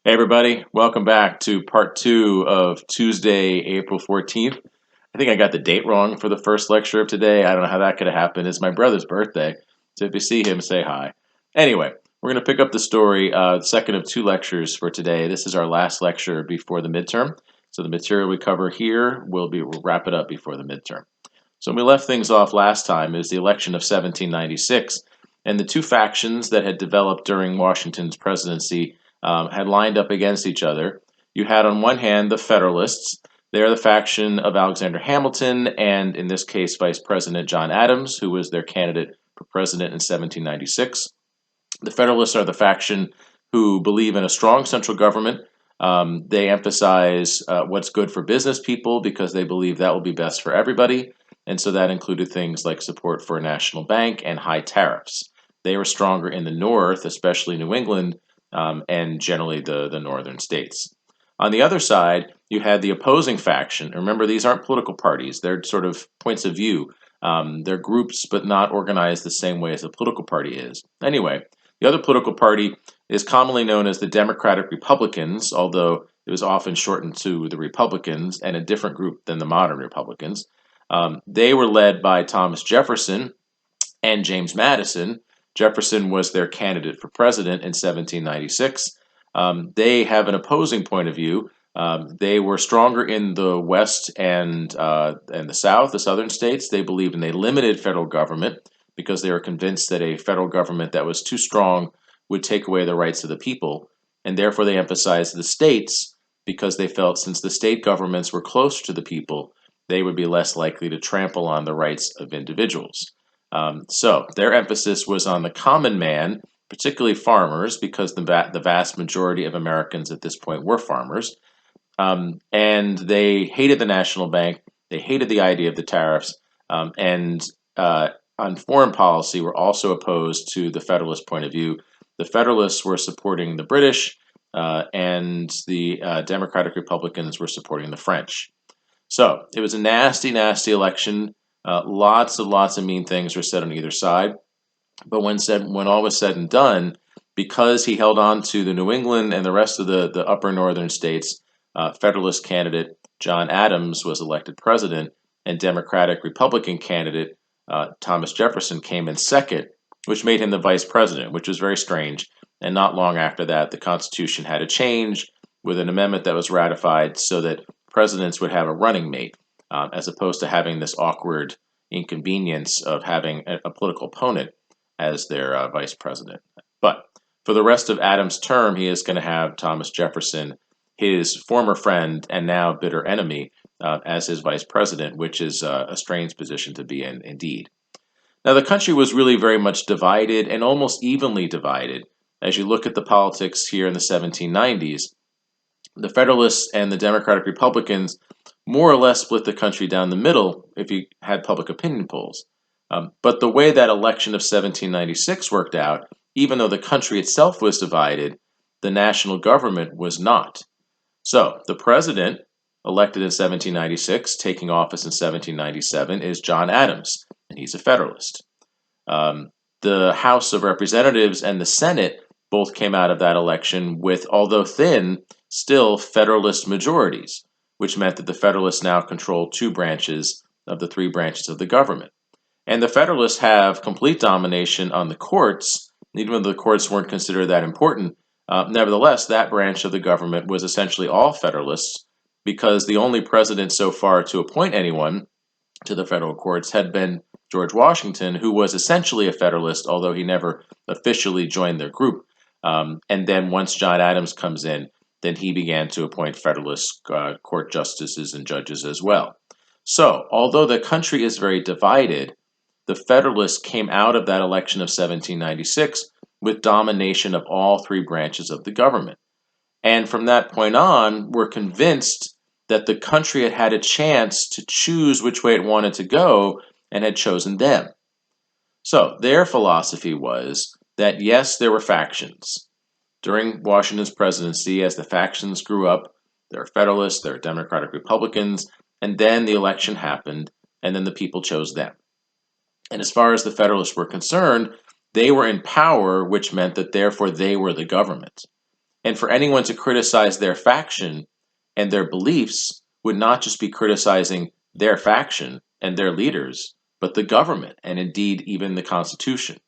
Hey everybody, welcome back to part two of Tuesday, April 14th. I think I got the date wrong for the first lecture of today. I don't know how that could have happened. It's my brother's birthday, so if you see him, say hi. Anyway, we're going to pick up the story, the second of two lectures for today. This is our last lecture before the midterm, so the material we cover here we'll wrap it up before the midterm. So when we left things off last time is the election of 1796, and the two factions that had developed during Washington's presidency had lined up against each other. You had on one hand the Federalists. They're the faction of Alexander Hamilton and, in this case, Vice President John Adams, who was their candidate for president in 1796. The Federalists are the faction who believe in a strong central government. They emphasize what's good for business people because they believe that will be best for everybody. And so that included things like support for a national bank and high tariffs. They were stronger in the North, especially New England, and generally the northern states. On the other side, you had the opposing faction. Remember, these aren't political parties. They're sort of points of view. They're groups, but not organized the same way as a political party is. Anyway, the other political party is commonly known as the Democratic Republicans, although it was often shortened to the Republicans and a different group than the modern Republicans. They were led by Thomas Jefferson and James Madison. Jefferson was their candidate for president in 1796. They have an opposing point of view. They were stronger in the West and the South, the southern states. They believed in a limited federal government because they were convinced that a federal government that was too strong would take away the rights of the people. And therefore, they emphasized the states because they felt since the state governments were closer to the people, they would be less likely to trample on the rights of individuals. So their emphasis was on the common man, particularly farmers, because the vast majority of Americans at this point were farmers. And they hated the national bank. They hated the idea of the tariffs. And on foreign policy, were also opposed to the Federalist point of view. The Federalists were supporting the British, and the Democratic Republicans were supporting the French. So it was a nasty, nasty election. Lots of mean things were said on either side. But when all was said and done, because he held on to the New England and the rest of the upper northern states, Federalist candidate John Adams was elected president, and Democratic Republican candidate Thomas Jefferson came in second, which made him the vice president, which was very strange. And not long after that, the Constitution had a change with an amendment that was ratified so that presidents would have a running mate, as opposed to having this awkward inconvenience of having a political opponent as their vice president. But for the rest of Adams' term, he is going to have Thomas Jefferson, his former friend and now bitter enemy, as his vice president, which is a strange position to be in, indeed. Now, the country was really very much divided and almost evenly divided. As you look at the politics here in the 1790s, the Federalists and the Democratic Republicans more or less split the country down the middle if you had public opinion polls. But the way that election of 1796 worked out, even though the country itself was divided, the national government was not. So the president elected in 1796, taking office in 1797, is John Adams, and he's a Federalist. The House of Representatives and the Senate both came out of that election with, although thin, still Federalist majorities, which meant that the Federalists now control two branches of the three branches of the government. And the Federalists have complete domination on the courts, even though the courts weren't considered that important. Nevertheless, that branch of the government was essentially all Federalists because the only president so far to appoint anyone to the federal courts had been George Washington, who was essentially a Federalist, although he never officially joined their group. And then once John Adams comes in, then he began to appoint Federalist court justices and judges as well. So, although the country is very divided, the Federalists came out of that election of 1796 with domination of all three branches of the government. And from that point on, we're convinced that the country had had a chance to choose which way it wanted to go and had chosen them. So their philosophy was that, yes, there were factions. During Washington's presidency, as the factions grew up, there were Federalists, there were Democratic Republicans, and then the election happened, and then the people chose them. And as far as the Federalists were concerned, they were in power, which meant that therefore they were the government. And for anyone to criticize their faction and their beliefs would not just be criticizing their faction and their leaders, but the government and indeed even the Constitution.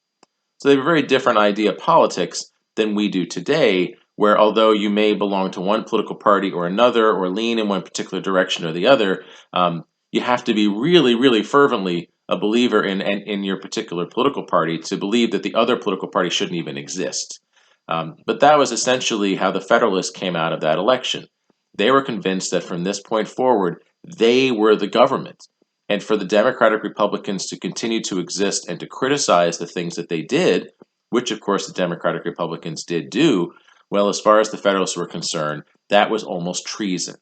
So they have a very different idea of politics than we do today, where although you may belong to one political party or another, or lean in one particular direction or the other, you have to be really, really fervently a believer in your particular political party to believe that the other political party shouldn't even exist. But that was essentially how the Federalists came out of that election. They were convinced that from this point forward, they were the government. And for the Democratic Republicans to continue to exist and to criticize the things that they did, which of course the Democratic Republicans did do, well, as far as the Federalists were concerned, that was almost treason.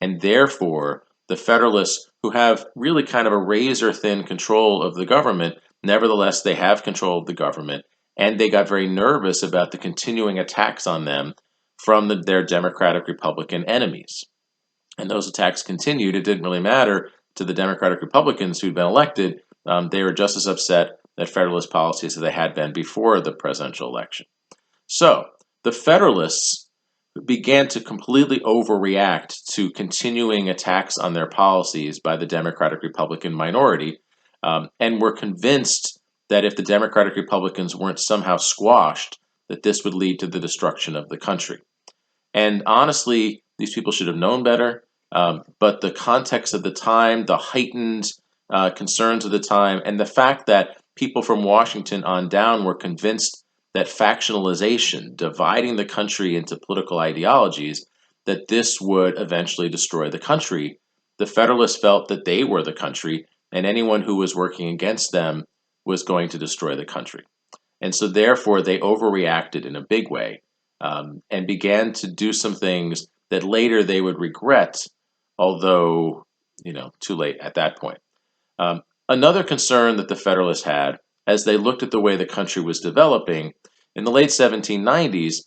And therefore, the Federalists, who have really kind of a razor thin control of the government, nevertheless, they have control of the government. And they got very nervous about the continuing attacks on them from their Democratic Republican enemies. And those attacks continued. It didn't really matter to the Democratic Republicans who'd been elected. They were just as upset at Federalist policies as they had been before the presidential election. So the Federalists began to completely overreact to continuing attacks on their policies by the Democratic Republican minority, and were convinced that if the Democratic Republicans weren't somehow squashed, that this would lead to the destruction of the country. And honestly, these people should have known better. But the context of the time, the heightened concerns of the time, and the fact that people from Washington on down were convinced that factionalization, dividing the country into political ideologies, that this would eventually destroy the country. The Federalists felt that they were the country, and anyone who was working against them was going to destroy the country. And so therefore, they overreacted in a big way, and began to do some things that later they would regret, although, too late at that point. Another concern that the Federalists had, as they looked at the way the country was developing, in the late 1790s,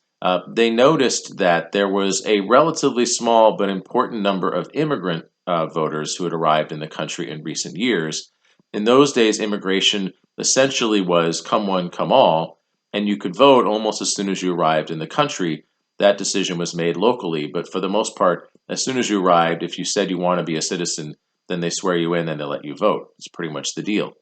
they noticed that there was a relatively small but important number of immigrant voters who had arrived in the country in recent years. In those days, immigration essentially was come one, come all, and you could vote almost as soon as you arrived in the country. That decision was made locally, but for the most part, as soon as you arrived, if you said you want to be a citizen, then they swear you in and they let you vote. It's pretty much the deal.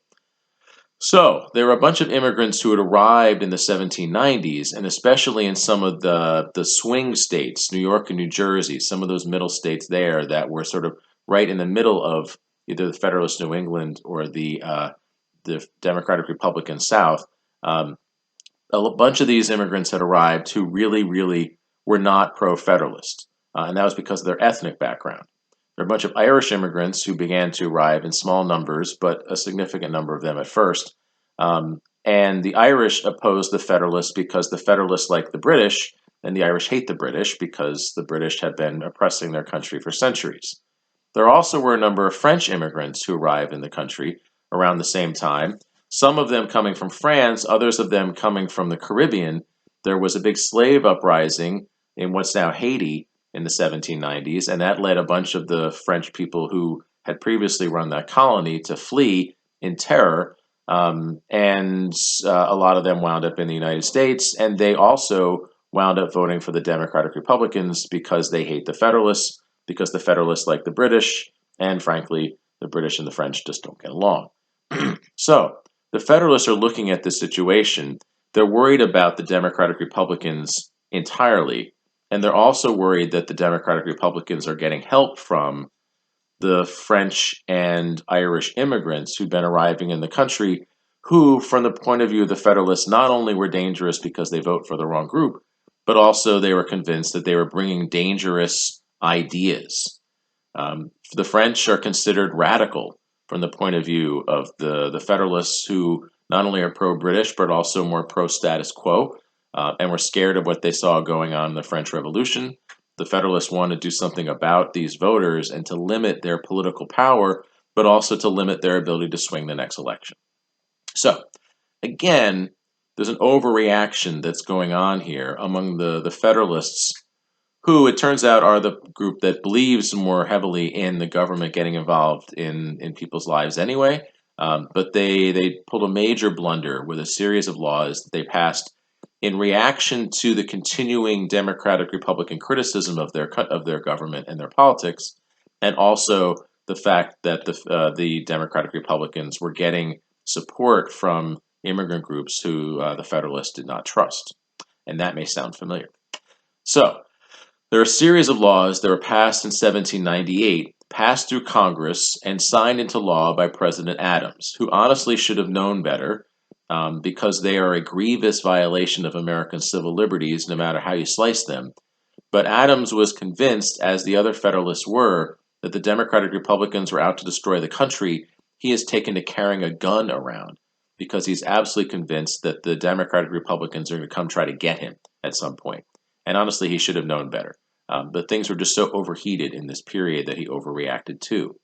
So there were a bunch of immigrants who had arrived in the 1790s, and especially in some of the swing states, New York and New Jersey, some of those middle states there that were sort of right in the middle of either the Federalist New England or the Democratic Republican South. A bunch of these immigrants had arrived who really, really were not pro-Federalist, and that was because of their ethnic background. There are a bunch of Irish immigrants who began to arrive in small numbers, but a significant number of them at first. And the Irish opposed the Federalists because the Federalists like the British, and the Irish hate the British because the British had been oppressing their country for centuries. There also were a number of French immigrants who arrived in the country around the same time, some of them coming from France, others of them coming from the Caribbean. There was a big slave uprising in what's now Haiti in the 1790s, and that led a bunch of the French people who had previously run that colony to flee in terror, and a lot of them wound up in the United States, and they also wound up voting for the Democratic Republicans because they hate the Federalists, because the Federalists like the British, and frankly, the British and the French just don't get along. So the Federalists are looking at this situation. They're worried about the Democratic Republicans entirely, and they're also worried that the Democratic Republicans are getting help from the French and Irish immigrants who've been arriving in the country, who, from the point of view of the Federalists, not only were dangerous because they vote for the wrong group, but also they were convinced that they were bringing dangerous ideas. The French are considered radical from the point of view of the Federalists, who not only are pro-British, but also more pro-status quo, and were scared of what they saw going on in the French Revolution. The Federalists wanted to do something about these voters and to limit their political power, but also to limit their ability to swing the next election. So, again, there's an overreaction that's going on here among the Federalists, who it turns out are the group that believes more heavily in the government getting involved in people's lives anyway. But they pulled a major blunder with a series of laws that they passed in reaction to the continuing Democratic-Republican criticism of their government and their politics, and also the fact that the Democratic-Republicans were getting support from immigrant groups who the Federalists did not trust. And that may sound familiar. So, there are a series of laws that were passed in 1798, passed through Congress, and signed into law by President Adams, who honestly should have known better because they are a grievous violation of American civil liberties, no matter how you slice them. But Adams was convinced, as the other Federalists were, that the Democratic Republicans were out to destroy the country. He has taken to carrying a gun around because he's absolutely convinced that the Democratic Republicans are going to come try to get him at some point. And honestly, he should have known better. But things were just so overheated in this period that he overreacted to.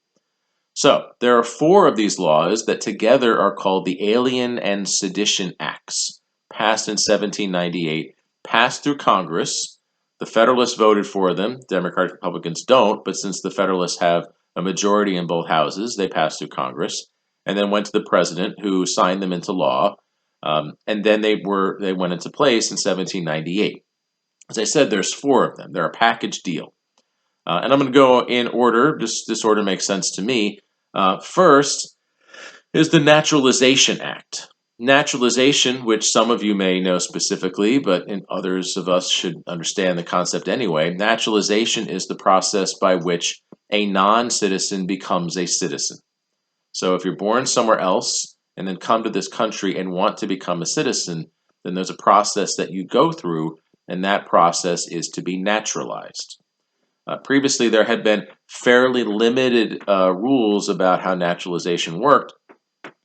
So, there are 4 of these laws that together are called the Alien and Sedition Acts, passed in 1798, passed through Congress. The Federalists voted for them. Democratic Republicans don't, but since the Federalists have a majority in both houses, they passed through Congress, and then went to the president, who signed them into law, and then they went into place in 1798. As I said, there's 4 of them. They're a package deal. And I'm going to go in order. This order makes sense to me. First is the Naturalization Act. Naturalization, which some of you may know specifically, but others of us should understand the concept anyway. Naturalization is the process by which a non-citizen becomes a citizen. So if you're born somewhere else and then come to this country and want to become a citizen, then there's a process that you go through, and that process is to be naturalized. Previously, there had been fairly limited rules about how naturalization worked,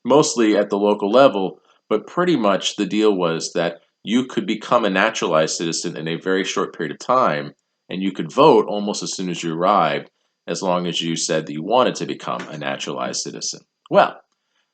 mostly at the local level, but pretty much the deal was that you could become a naturalized citizen in a very short period of time, and you could vote almost as soon as you arrived, as long as you said that you wanted to become a naturalized citizen. Well,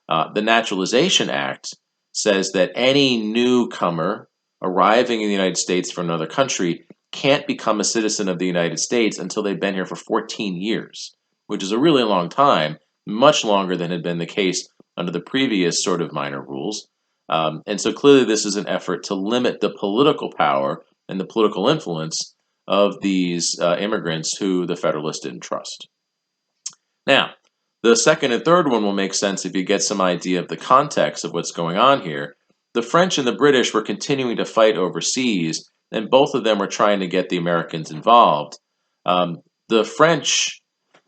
the Naturalization Act says that any newcomer arriving in the United States from another country can't become a citizen of the United States until they've been here for 14 years, which is a really long time, much longer than had been the case under the previous sort of minor rules. And so clearly this is an effort to limit the political power and the political influence of these immigrants who the Federalists didn't trust. Now, the second and third one will make sense if you get some idea of the context of what's going on here. The French and the British were continuing to fight overseas, and both of them were trying to get the Americans involved. The French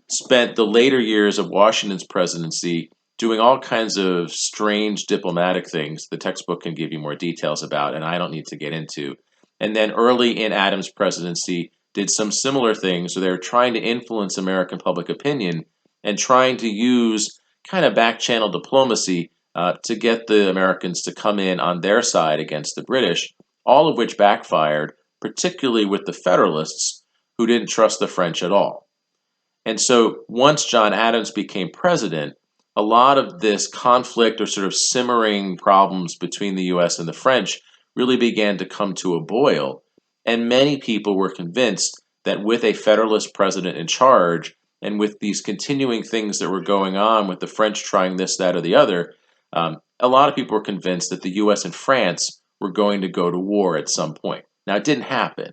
spent the later years of Washington's presidency doing all kinds of strange diplomatic things the textbook can give you more details about, and I don't need to get into. And then early in Adams' presidency did some similar things, so they were trying to influence American public opinion and trying to use kind of back-channel diplomacy to get the Americans to come in on their side against the British, all of which backfired, particularly with the Federalists, who didn't trust the French at all. And so once John Adams became president, a lot of this conflict or sort of simmering problems between the U.S. and the French really began to come to a boil, and many people were convinced that with a Federalist president in charge, and with these continuing things that were going on with the French trying this, that, or the other, a lot of people were convinced that the U.S. and France were going to go to war at some point. Now, it didn't happen,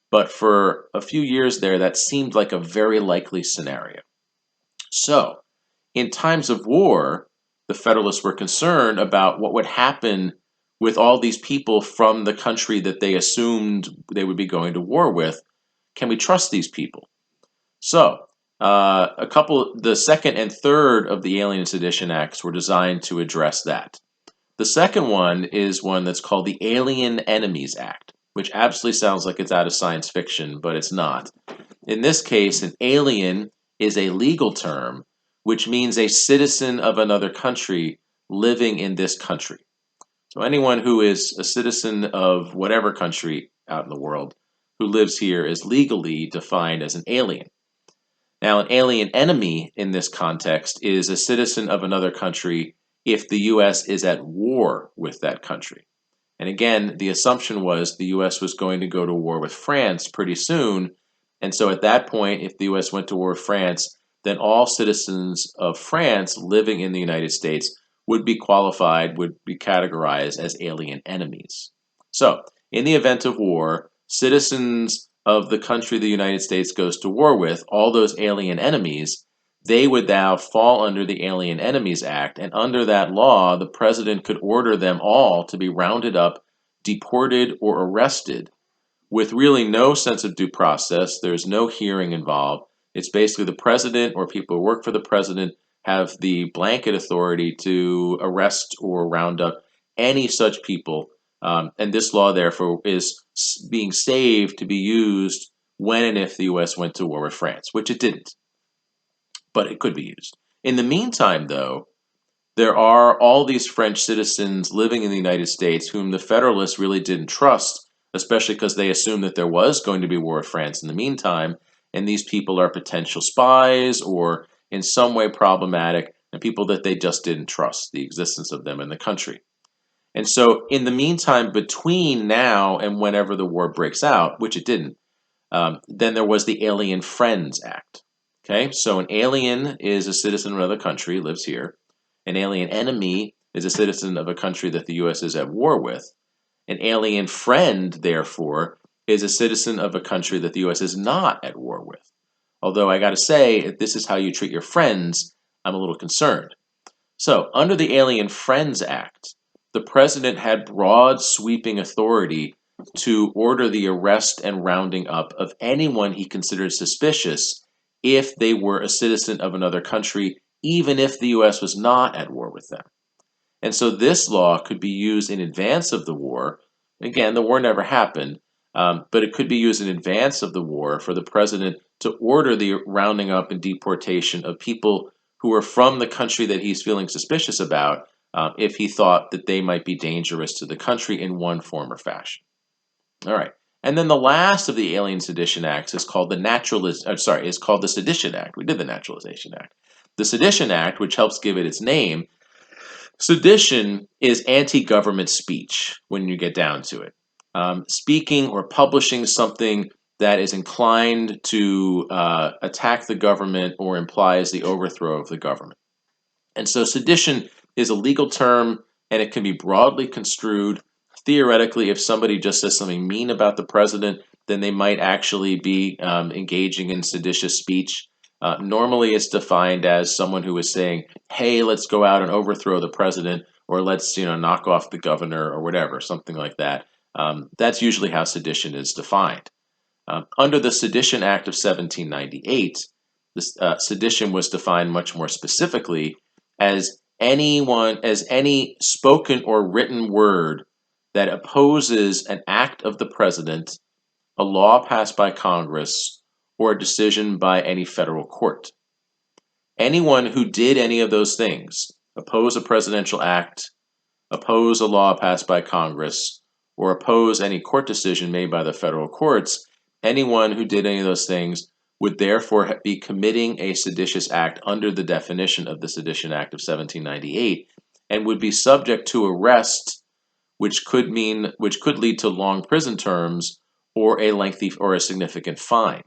but for a few years there, that seemed like a very likely scenario. So, in times of war, the Federalists were concerned about what would happen with all these people from the country that they assumed they would be going to war with. Can we trust these people? So, the second and third of the Alien and Sedition Acts were designed to address that. The second one is one that's called the Alien Enemies Act, which absolutely sounds like it's out of science fiction, but it's not. In this case, an alien is a legal term, which means a citizen of another country living in this country. So anyone who is a citizen of whatever country out in the world who lives here is legally defined as an alien. Now, an alien enemy in this context is a citizen of another country if the U.S. is at war with that country. And again, the assumption was the U.S. was going to go to war with France pretty soon. And so at that point, if the U.S. went to war with France, then all citizens of France living in the United States would be qualified, would be categorized as alien enemies. So, in the event of war, citizens of the country the United States goes to war with, all those alien enemies, they would now fall under the Alien Enemies Act, and under that law, the president could order them all to be rounded up, deported, or arrested with really no sense of due process. There's no hearing involved. It's basically the president or people who work for the president have the blanket authority to arrest or round up any such people. And this law, therefore, is being saved to be used when and if the U.S. went to war with France, which it didn't, but it could be used. In the meantime, though, there are all these French citizens living in the United States whom the Federalists really didn't trust, especially because they assumed that there was going to be war with France in the meantime, and these people are potential spies or in some way problematic, and people that they just didn't trust the existence of them in the country. And so, in the meantime, between now and whenever the war breaks out, which it didn't, then there was the Alien Friends Act. Okay, so an alien is a citizen of another country, lives here. An alien enemy is a citizen of a country that the U.S. is at war with. An alien friend, therefore, is a citizen of a country that the U.S. is not at war with. Although I got to say, if this is how you treat your friends, I'm a little concerned. So, under the Alien Friends Act, the president had broad, sweeping authority to order the arrest and rounding up of anyone he considered suspicious if they were a citizen of another country, even if the U.S. was not at war with them. And so this law could be used in advance of the war. Again, the war never happened, but it could be used in advance of the war for the president to order the rounding up and deportation of people who are from the country that he's feeling suspicious about, if he thought that they might be dangerous to the country in one form or fashion. All right. And then the last of the Alien Sedition Acts is called is called the Sedition Act. We did the Naturalization Act. The Sedition Act, which helps give it its name, sedition is anti-government speech when you get down to it. Speaking or publishing something that is inclined to attack the government or implies the overthrow of the government. And so sedition is a legal term, and it can be broadly construed. Theoretically, if somebody just says something mean about the president, then they might actually be engaging in seditious speech. Normally, it's defined as someone who is saying, "Hey, let's go out and overthrow the president," or "Let's knock off the governor," or whatever, something like that. That's usually how sedition is defined. Under the Sedition Act of 1798, this, sedition was defined much more specifically as any spoken or written word that opposes an act of the president, a law passed by Congress, or a decision by any federal court. Anyone who did any of those things, oppose a presidential act, oppose a law passed by Congress, or oppose any court decision made by the federal courts, anyone who did any of those things would therefore be committing a seditious act under the definition of the Sedition Act of 1798 and would be subject to arrest, which could lead to long prison terms or a significant fine.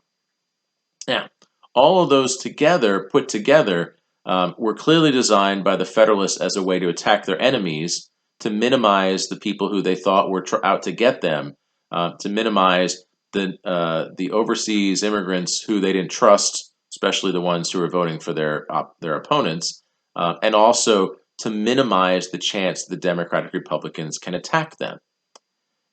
Now, all of those put together, were clearly designed by the Federalists as a way to attack their enemies, to minimize the people who they thought were out to get them, to minimize the overseas immigrants who they didn't trust, especially the ones who were voting for their opponents, and also to minimize the chance the Democratic Republicans can attack them.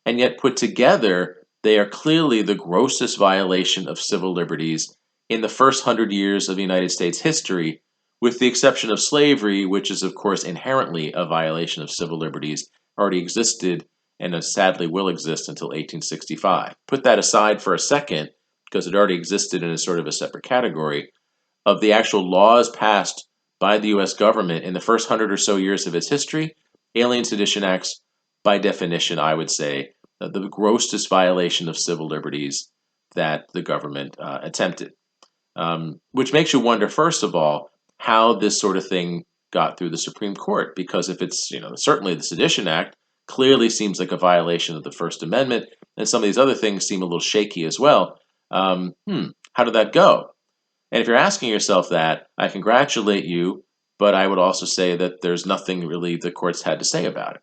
And yet, put together, they are clearly the grossest violation of civil liberties in the first 100 years of the United States history, with the exception of slavery, which is, of course, inherently a violation of civil liberties, already existed and sadly will exist until 1865. Put that aside for a second, because it already existed in a sort of a separate category. Of the actual laws passed by the U.S. government in the first 100 or so years of its history, Alien Sedition Acts, by definition, I would say, the grossest violation of civil liberties that the government attempted. Which makes you wonder, first of all, how this sort of thing got through the Supreme Court. Because if it's, certainly the Sedition Act clearly seems like a violation of the First Amendment, and some of these other things seem a little shaky as well. How did that go? And if you're asking yourself that, I congratulate you, but I would also say that there's nothing really the courts had to say about it.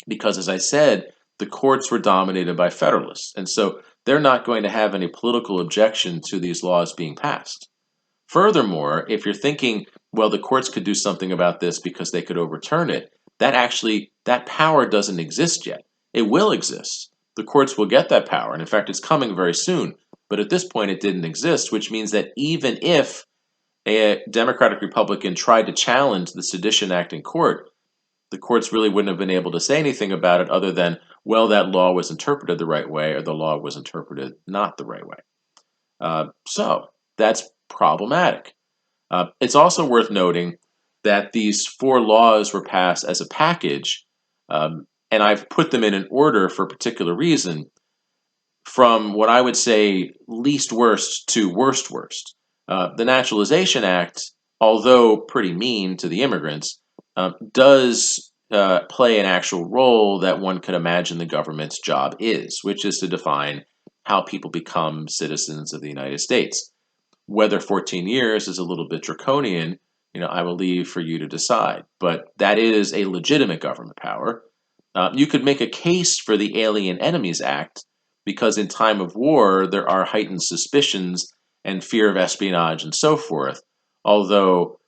Because as I said, the courts were dominated by Federalists. And so they're not going to have any political objection to these laws being passed. Furthermore, if you're thinking, well, the courts could do something about this because they could overturn it, that power doesn't exist yet. It will exist. The courts will get that power. And in fact, it's coming very soon. But at this point, it didn't exist, which means that even if a Democratic Republican tried to challenge the Sedition Act in court, the courts really wouldn't have been able to say anything about it other than, well, that law was interpreted the right way or the law was interpreted not the right way. So that's problematic. It's also worth noting that these four laws were passed as a package, and I've put them in an order for a particular reason, from what I would say least worst to worst worst. The Naturalization Act, although pretty mean to the immigrants, does play an actual role that one could imagine the government's job is, which is to define how people become citizens of the United States. Whether 14 years is a little bit draconian, I will leave for you to decide. But that is a legitimate government power. You could make a case for the Alien Enemies Act because in time of war, there are heightened suspicions and fear of espionage and so forth, although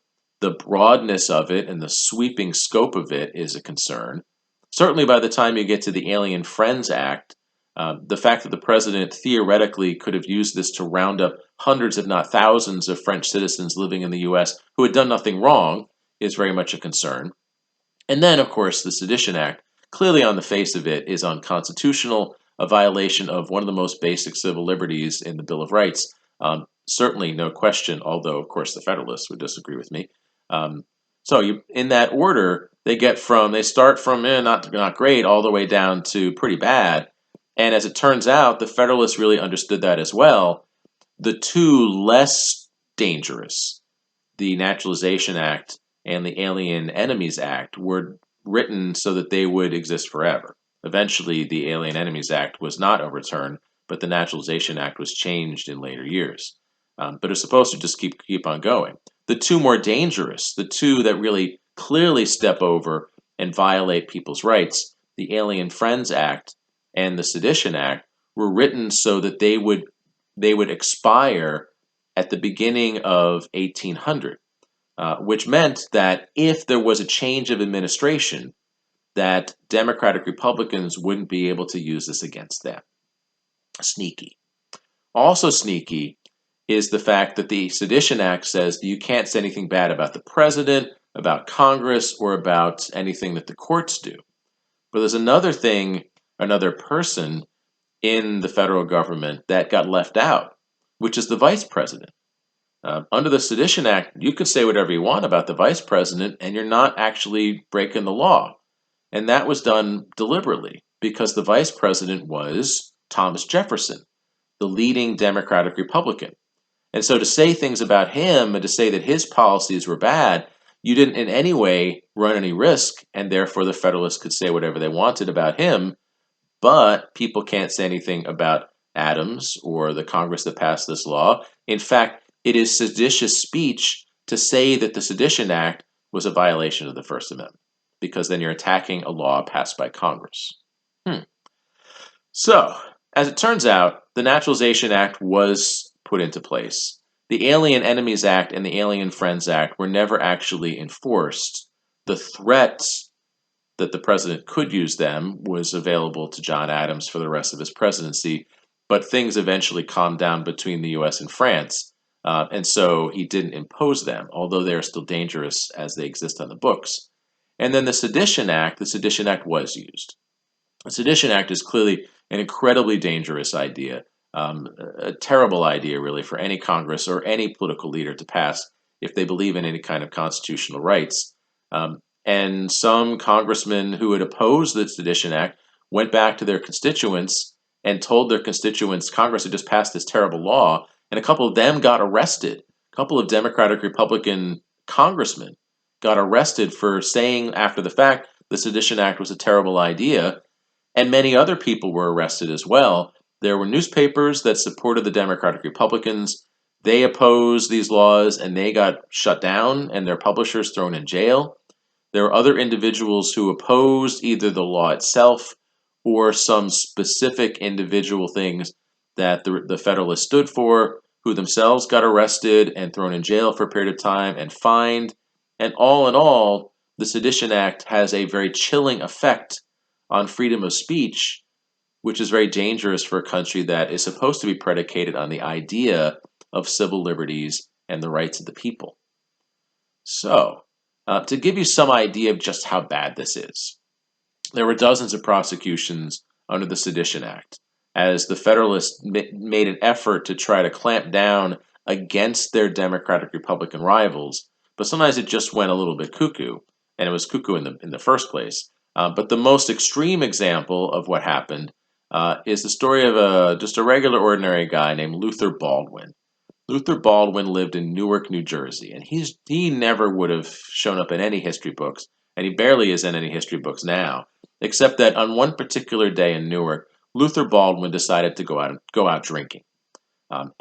the broadness of it and the sweeping scope of it is a concern. Certainly by the time you get to the Alien Friends Act, the fact that the president theoretically could have used this to round up hundreds, if not thousands, of French citizens living in the U.S. who had done nothing wrong is very much a concern. And then, of course, the Sedition Act, clearly on the face of it, is unconstitutional, a violation of one of the most basic civil liberties in the Bill of Rights. Certainly, no question, although, of course, the Federalists would disagree with me. In that order, they start from not great all the way down to pretty bad. And as it turns out, the Federalists really understood that as well. The two less dangerous, the Naturalization Act and the Alien Enemies Act, were written so that they would exist forever. Eventually, the Alien Enemies Act was not overturned, but the Naturalization Act was changed in later years. But it's supposed to just keep on going. The two more dangerous, the two that really clearly step over and violate people's rights, the Alien Friends Act and the Sedition Act, were written so that they would expire at the beginning of 1800, which meant that if there was a change of administration, that Democratic Republicans wouldn't be able to use this against them. Sneaky. Also sneaky is the fact that the Sedition Act says that you can't say anything bad about the president, about Congress, or about anything that the courts do. But there's another person in the federal government that got left out, which is the vice president. Under the Sedition Act, you could say whatever you want about the vice president, and you're not actually breaking the law. And that was done deliberately because the vice president was Thomas Jefferson, the leading Democratic Republican. And so to say things about him and to say that his policies were bad, you didn't in any way run any risk, and therefore the Federalists could say whatever they wanted about him, but people can't say anything about Adams or the Congress that passed this law. In fact, it is seditious speech to say that the Sedition Act was a violation of the First Amendment, because then you're attacking a law passed by Congress. So, as it turns out, the Naturalization Act was put into place. The Alien Enemies Act and the Alien Friends Act were never actually enforced. The threat that the president could use them was available to John Adams for the rest of his presidency, but things eventually calmed down between the U.S. and France, and so he didn't impose them, although they are still dangerous as they exist on the books. And then the Sedition Act was used. The Sedition Act is clearly an incredibly dangerous idea, a terrible idea, really, for any Congress or any political leader to pass if they believe in any kind of constitutional rights. And some congressmen who had opposed the Sedition Act went back to their constituents and told their constituents Congress had just passed this terrible law, and a couple of them got arrested. A couple of Democratic Republican congressmen got arrested for saying after the fact the Sedition Act was a terrible idea, and many other people were arrested as well. There were newspapers that supported the Democratic Republicans. They opposed these laws, and they got shut down and their publishers thrown in jail. There were other individuals who opposed either the law itself or some specific individual things that the Federalists stood for, who themselves got arrested and thrown in jail for a period of time and fined. And all in all, the Sedition Act has a very chilling effect on freedom of speech, which is very dangerous for a country that is supposed to be predicated on the idea of civil liberties and the rights of the people. So, to give you some idea of just how bad this is, there were dozens of prosecutions under the Sedition Act as the Federalists made an effort to try to clamp down against their Democratic Republican rivals, but sometimes it just went a little bit cuckoo, and it was cuckoo in the first place. But the most extreme example of what happened is the story of just a regular, ordinary guy named Luther Baldwin. Luther Baldwin lived in Newark, New Jersey, and he never would have shown up in any history books, and he barely is in any history books now, except that on one particular day in Newark, Luther Baldwin decided to go out drinking,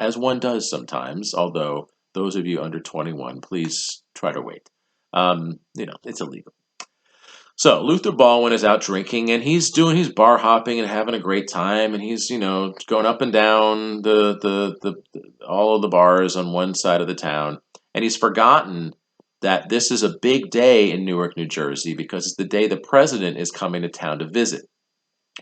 as one does sometimes. Although those of you under 21, please try to wait. It's illegal. So Luther Baldwin is out drinking, and he's bar hopping and having a great time, and he's going up and down the all of the bars on one side of the town, and he's forgotten that this is a big day in Newark, New Jersey, because it's the day the president is coming to town to visit.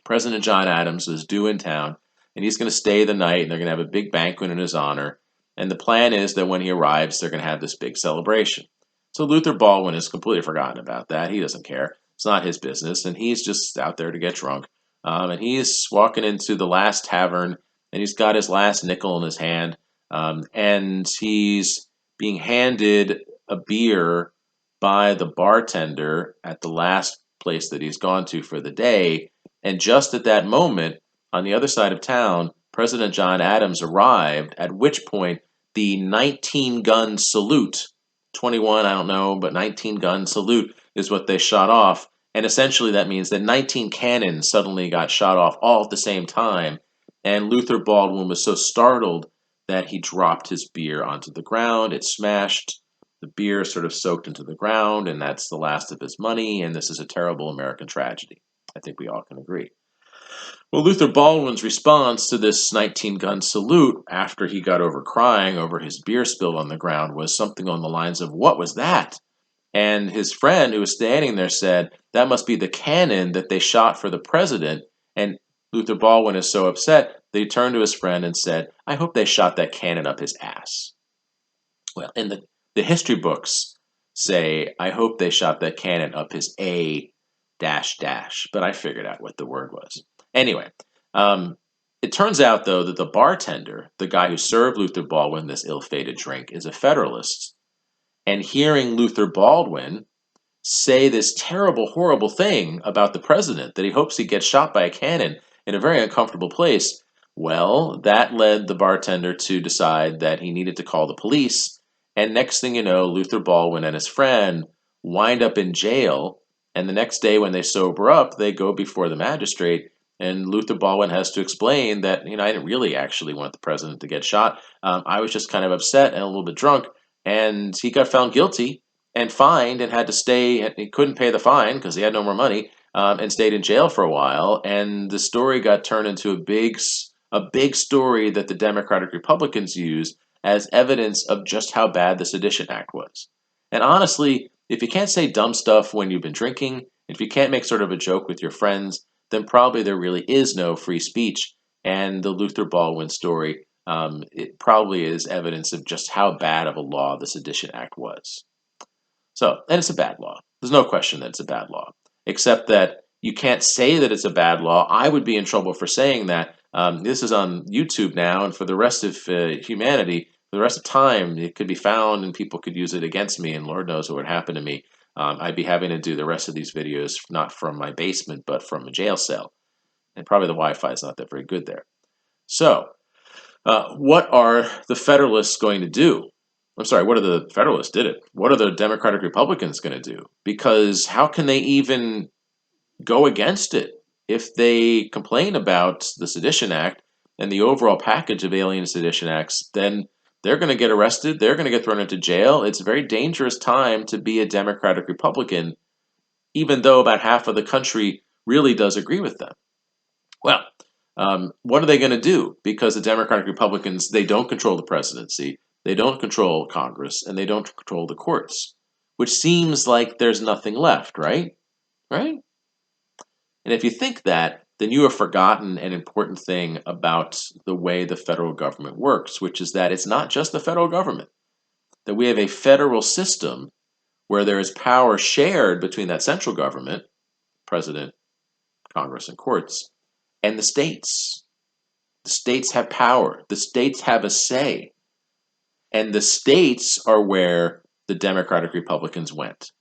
President John Adams is due in town, and he's going to stay the night, and they're going to have a big banquet in his honor. And the plan is that when he arrives, they're going to have this big celebration. So Luther Baldwin has completely forgotten about that. He doesn't care. It's not his business, and he's just out there to get drunk. And he's walking into the last tavern, and he's got his last nickel in his hand, and he's being handed a beer by the bartender at the last place that he's gone to for the day. And just at that moment, on the other side of town, President John Adams arrived, at which point the 19-gun salute, 21, I don't know, but 19-gun salute is what they shot off. And essentially that means that 19 cannons suddenly got shot off all at the same time. And Luther Baldwin was so startled that he dropped his beer onto the ground. It smashed. The beer sort of soaked into the ground, and that's the last of his money. And this is a terrible American tragedy. I think we all can agree. Well, Luther Baldwin's response to this 19-gun salute after he got over crying over his beer spilled on the ground was something on the lines of, "What was that?" And his friend who was standing there said, "That must be the cannon that they shot for the president." And Luther Baldwin is so upset that he turned to his friend and said, "I hope they shot that cannon up his ass." Well, in the history books say, "I hope they shot that cannon up his A dash dash," but I figured out what the word was. Anyway, it turns out, though, that the bartender, the guy who served Luther Baldwin this ill-fated drink, is a Federalist. And hearing Luther Baldwin say this terrible, horrible thing about the president, that he hopes he gets shot by a cannon in a very uncomfortable place, well, that led the bartender to decide that he needed to call the police. And next thing you know, Luther Baldwin and his friend wind up in jail. And the next day when they sober up, they go before the magistrate. And Luther Baldwin has to explain that, I didn't really actually want the president to get shot. I was just kind of upset and a little bit drunk. And he got found guilty and fined and had to stay. He couldn't pay the fine because he had no more money, and stayed in jail for a while. And the story got turned into a big story that the Democratic Republicans used as evidence of just how bad the Sedition Act was. And honestly, if you can't say dumb stuff when you've been drinking, if you can't make sort of a joke with your friends, then probably there really is no free speech. And the Luther Baldwin story, it probably is evidence of just how bad of a law the Sedition Act was. So, and it's a bad law. There's no question that it's a bad law, except that you can't say that it's a bad law. I would be in trouble for saying that. This is on YouTube now, and for the rest of humanity, for the rest of time, it could be found and people could use it against me, and Lord knows what would happen to me. I'd be having to do the rest of these videos not from my basement, but from a jail cell. And probably the Wi-Fi is not that very good there. So, what are the Federalists going to do? I'm sorry, what are the Federalists did it? What are the Democratic Republicans going to do? Because how can they even go against it if they complain about the Sedition Act and the overall package of alien sedition acts? Then they're going to get arrested. They're going to get thrown into jail. It's a very dangerous time to be a Democratic Republican, even though about half of the country really does agree with them. Well, what are they going to do? Because the Democratic Republicans, they don't control the presidency, they don't control Congress, and they don't control the courts, which seems like there's nothing left, right? Right? And if you think that, then you have forgotten an important thing about the way the federal government works, which is that it's not just the federal government, that we have a federal system where there is power shared between that central government, president, Congress, and courts, and the states. The states have power. The states have a say. And the states are where the Democratic Republicans went.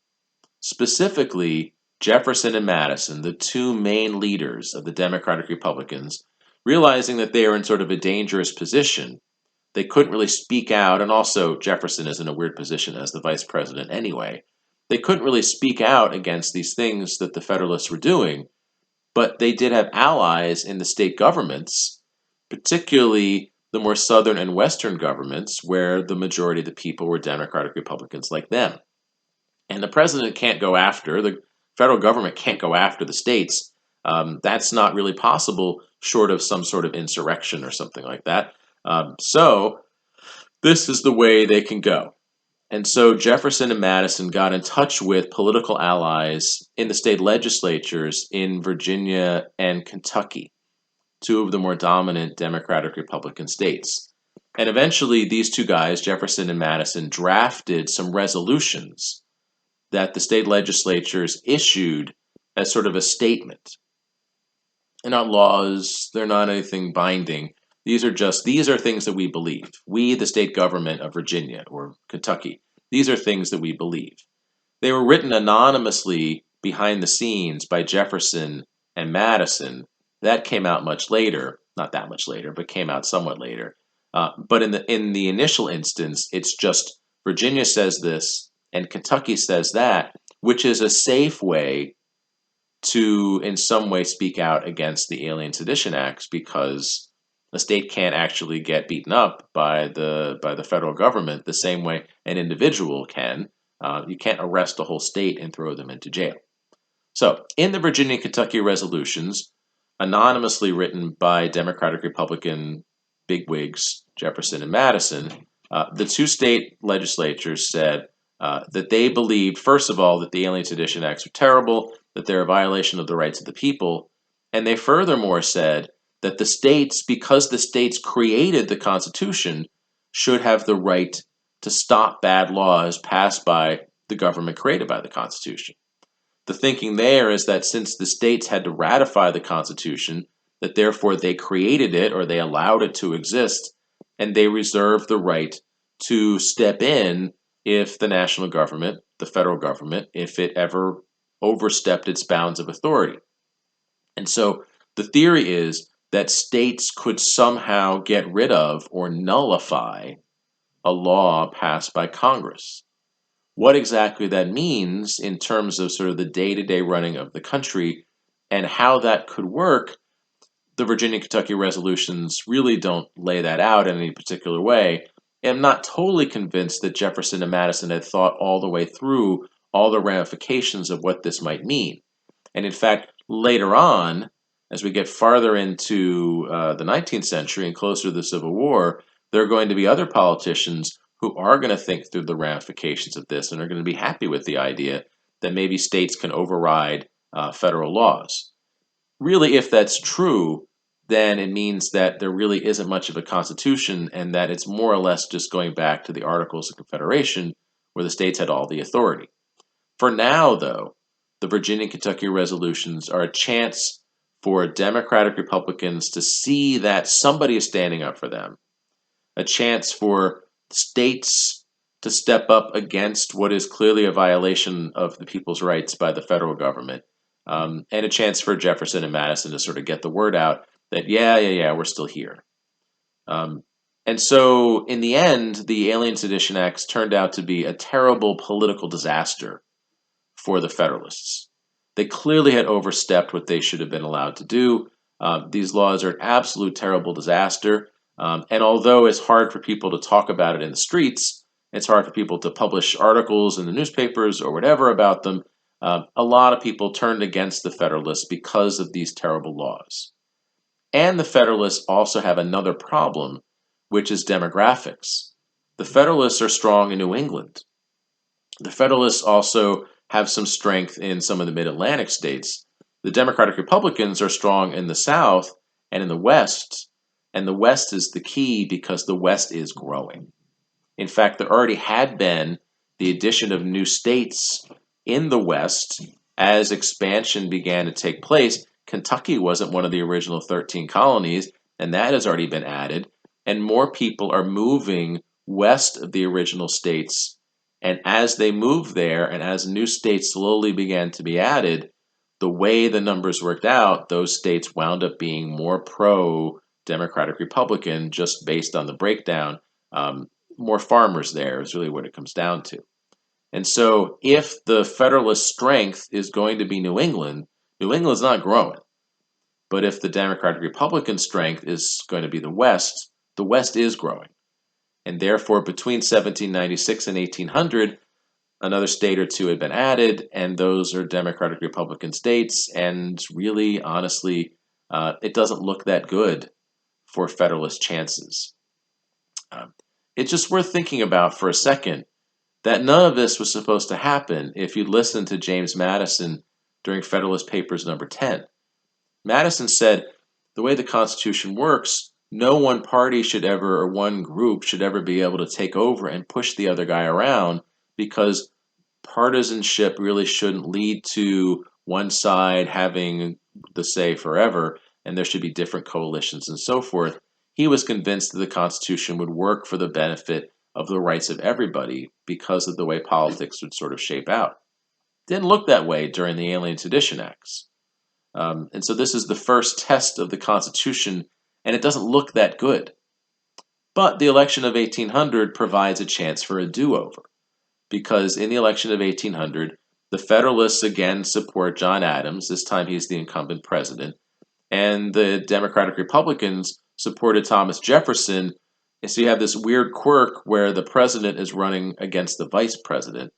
Specifically, Jefferson and Madison, the two main leaders of the Democratic Republicans, realizing that they are in sort of a dangerous position. They couldn't really speak out, and also Jefferson is in a weird position as the vice president anyway. They couldn't really speak out against these things that the Federalists were doing, but they did have allies in the state governments, particularly the more southern and western governments, where the majority of the people were Democratic Republicans like them. And the president can't go after, the federal government can't go after the states. That's not really possible short of some sort of insurrection or something like that. So this is the way they can go. And so Jefferson and Madison got in touch with political allies in the state legislatures in Virginia and Kentucky, two of the more dominant Democratic Republican states. And eventually, these two guys, Jefferson and Madison, drafted some resolutions that the state legislatures issued as sort of a statement. They're not laws, they're not anything binding. These are things that we believe. We, the state government of Virginia or Kentucky, these are things that we believe. They were written anonymously behind the scenes by Jefferson and Madison. That came out much later, not that much later, but came out somewhat later. But in the initial instance, it's just Virginia says this and Kentucky says that, which is a safe way to, in some way, speak out against the Alien Sedition Acts because a state can't actually get beaten up by the federal government the same way an individual can. You can't arrest a whole state and throw them into jail. So, in the Virginia and Kentucky resolutions, anonymously written by Democratic Republican bigwigs Jefferson and Madison, the two state legislatures said that they believed, first of all, that the Alien Sedition Acts are terrible, that they're a violation of the rights of the people, and they furthermore said that the states, because the states created the Constitution, should have the right to stop bad laws passed by the government created by the Constitution. The thinking there is that since the states had to ratify the Constitution, that therefore they created it or they allowed it to exist, and they reserved the right to step in if the national government, the federal government, if it ever overstepped its bounds of authority. And so the theory is that states could somehow get rid of or nullify a law passed by Congress. What exactly that means in terms of sort of the day-to-day running of the country and how that could work, the Virginia and Kentucky resolutions really don't lay that out in any particular way. And I'm not totally convinced that Jefferson and Madison had thought all the way through all the ramifications of what this might mean. And in fact, later on, as we get farther into the 19th century and closer to the Civil War, there are going to be other politicians who are going to think through the ramifications of this and are going to be happy with the idea that maybe states can override federal laws. Really, if that's true, then it means that there really isn't much of a constitution and that it's more or less just going back to the Articles of Confederation where the states had all the authority. For now, though, the Virginia and Kentucky resolutions are a chance for Democratic Republicans to see that somebody is standing up for them, a chance for states to step up against what is clearly a violation of the people's rights by the federal government, and a chance for Jefferson and Madison to sort of get the word out that, yeah, we're still here. And so, in the end, the Alien Sedition Acts turned out to be a terrible political disaster for the Federalists. They clearly had overstepped what they should have been allowed to do. These laws are an absolute terrible disaster. And although it's hard for people to talk about it in the streets, it's hard for people to publish articles in the newspapers or whatever about them. A lot of people turned against the Federalists because of these terrible laws. And the Federalists also have another problem, which is demographics. The Federalists are strong in New England. The Federalists also have some strength in some of the mid-Atlantic states. The Democratic Republicans are strong in the South and in the West, and the West is the key because the West is growing. In fact, there already had been the addition of new states in the West as expansion began to take place. Kentucky wasn't one of the original 13 colonies, and that has already been added. And more people are moving west of the original states. And as they moved there, and as new states slowly began to be added, the way the numbers worked out, those states wound up being more pro Democratic Republican just based on the breakdown. More farmers there is really what it comes down to. And so if the Federalist strength is going to be New England, New England's not growing. But if the Democratic Republican strength is going to be the West is growing. And therefore, between 1796 and 1800, another state or two had been added, and those are Democratic Republican states. And really, honestly, it doesn't look that good for Federalist chances. It's just worth thinking about for a second that none of this was supposed to happen if you'd listened to James Madison during Federalist Papers number 10. Madison said, the way the Constitution works, no one party should ever, or one group should ever be able to take over and push the other guy around, because partisanship really shouldn't lead to one side having the say forever, and there should be different coalitions and so forth. He was convinced that the Constitution would work for the benefit of the rights of everybody because of the way politics would sort of shape out. Didn't look that way during the Alien Sedition Acts. And so this is the first test of the Constitution, and it doesn't look that good. But the election of 1800 provides a chance for a do-over, because in the election of 1800, the Federalists again support John Adams. This time he's the incumbent president. And the Democratic Republicans supported Thomas Jefferson. And so you have this weird quirk where the president is running against the vice president.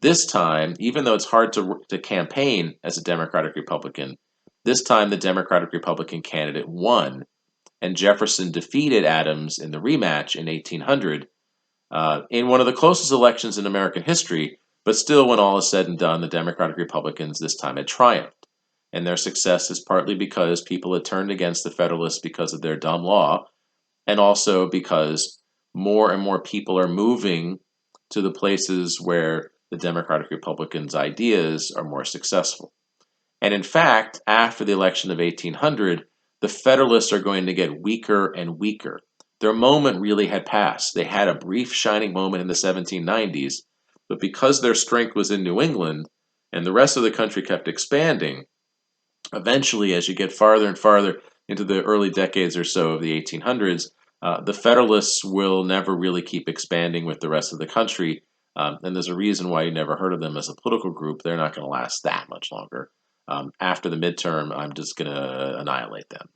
This time, even though it's hard to campaign as a Democratic Republican, this time the Democratic Republican candidate won, and Jefferson defeated Adams in the rematch in 1800 in one of the closest elections in American history, but still, when all is said and done, the Democratic Republicans this time had triumphed. And their success is partly because people had turned against the Federalists because of their dumb law, and also because more and more people are moving to the places where the Democratic Republicans' ideas are more successful. And in fact, after the election of 1800, the Federalists are going to get weaker and weaker. Their moment really had passed. They had a brief shining moment in the 1790s, but because their strength was in New England and the rest of the country kept expanding, eventually, as you get farther and farther into the early decades or so of the 1800s, the Federalists will never really keep expanding with the rest of the country. And there's a reason why you never heard of them as a political group. They're not going to last that much longer. After the midterm, I'm just going to annihilate them.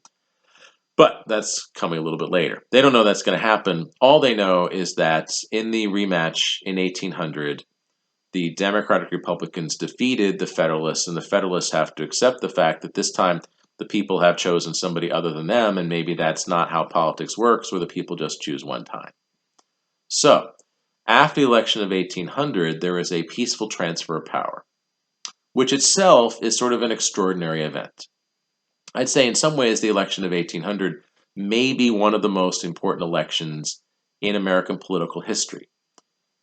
But that's coming a little bit later. They don't know that's going to happen. All they know is that in the rematch in 1800, the Democratic Republicans defeated the Federalists, and the Federalists have to accept the fact that this time the people have chosen somebody other than them, and maybe that's not how politics works, where the people just choose one time. So, after the election of 1800, there is a peaceful transfer of power, which itself is sort of an extraordinary event. I'd say in some ways the election of 1800 may be one of the most important elections in American political history,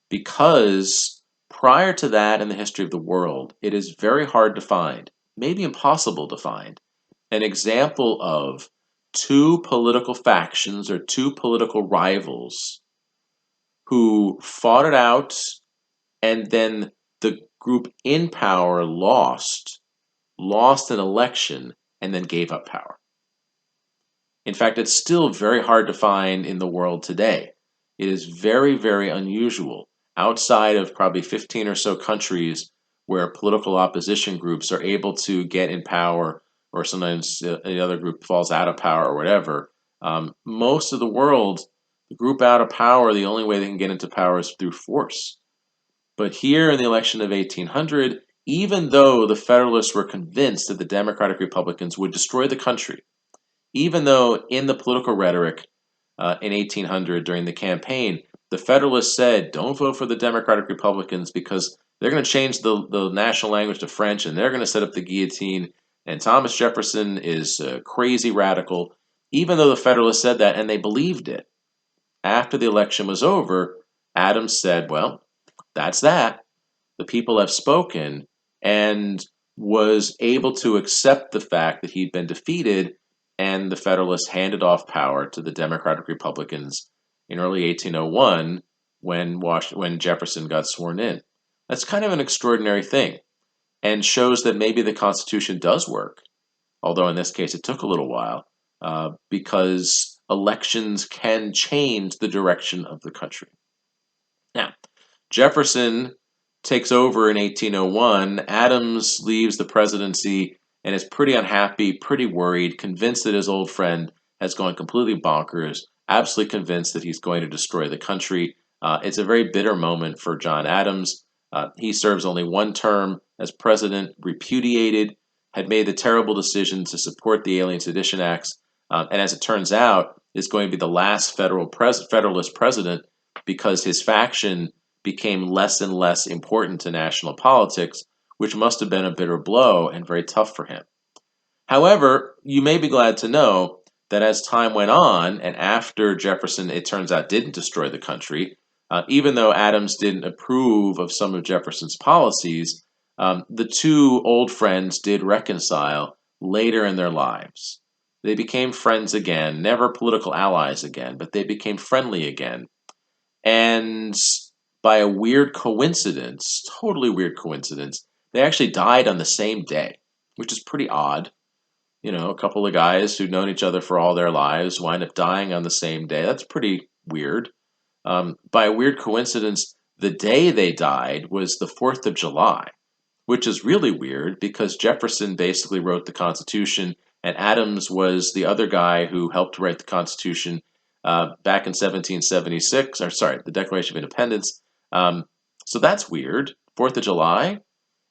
because prior to that in the history of the world, it is very hard to find, maybe impossible to find, an example of two political factions or two political rivals who fought it out, and then the group in power lost an election, and then gave up power. In fact, it's still very hard to find in the world today. It is very, very unusual outside of probably 15 or so countries where political opposition groups are able to get in power, or sometimes the other group falls out of power or whatever. Most of the world, the group out of power, the only way they can get into power is through force. But here in the election of 1800, even though the Federalists were convinced that the Democratic Republicans would destroy the country, even though in the political rhetoric in 1800 during the campaign, the Federalists said, don't vote for the Democratic Republicans because they're going to change the national language to French and they're going to set up the guillotine. And Thomas Jefferson is crazy radical. Even though the Federalists said that and they believed it, after the election was over, Adams said, well, that's that. The people have spoken, and was able to accept the fact that he'd been defeated, and the Federalists handed off power to the Democratic Republicans in early 1801 when Jefferson got sworn in. That's kind of an extraordinary thing and shows that maybe the Constitution does work, although in this case it took a little while, because elections can change the direction of the country. Now, Jefferson takes over in 1801. Adams leaves the presidency and is pretty unhappy, pretty worried, convinced that his old friend has gone completely bonkers, absolutely convinced that he's going to destroy the country. It's a very bitter moment for John Adams. He serves only one term as president, repudiated, had made the terrible decision to support the Alien Sedition Acts, and as it turns out, is going to be the last Federalist president because his faction became less and less important to national politics, which must have been a bitter blow and very tough for him. However, you may be glad to know that as time went on, and after Jefferson, it turns out, didn't destroy the country, even though Adams didn't approve of some of Jefferson's policies, the two old friends did reconcile later in their lives. They became friends again, never political allies again, but they became friendly again. And by a weird coincidence, totally weird coincidence, they actually died on the same day, which is pretty odd. You know, a couple of guys who'd known each other for all their lives wind up dying on the same day. That's pretty weird. By a weird coincidence, the day they died was the 4th of July, which is really weird because Jefferson basically wrote the Constitution and Adams was the other guy who helped write the Constitution back in 1776, or sorry, the Declaration of Independence. So that's weird. 4th of July.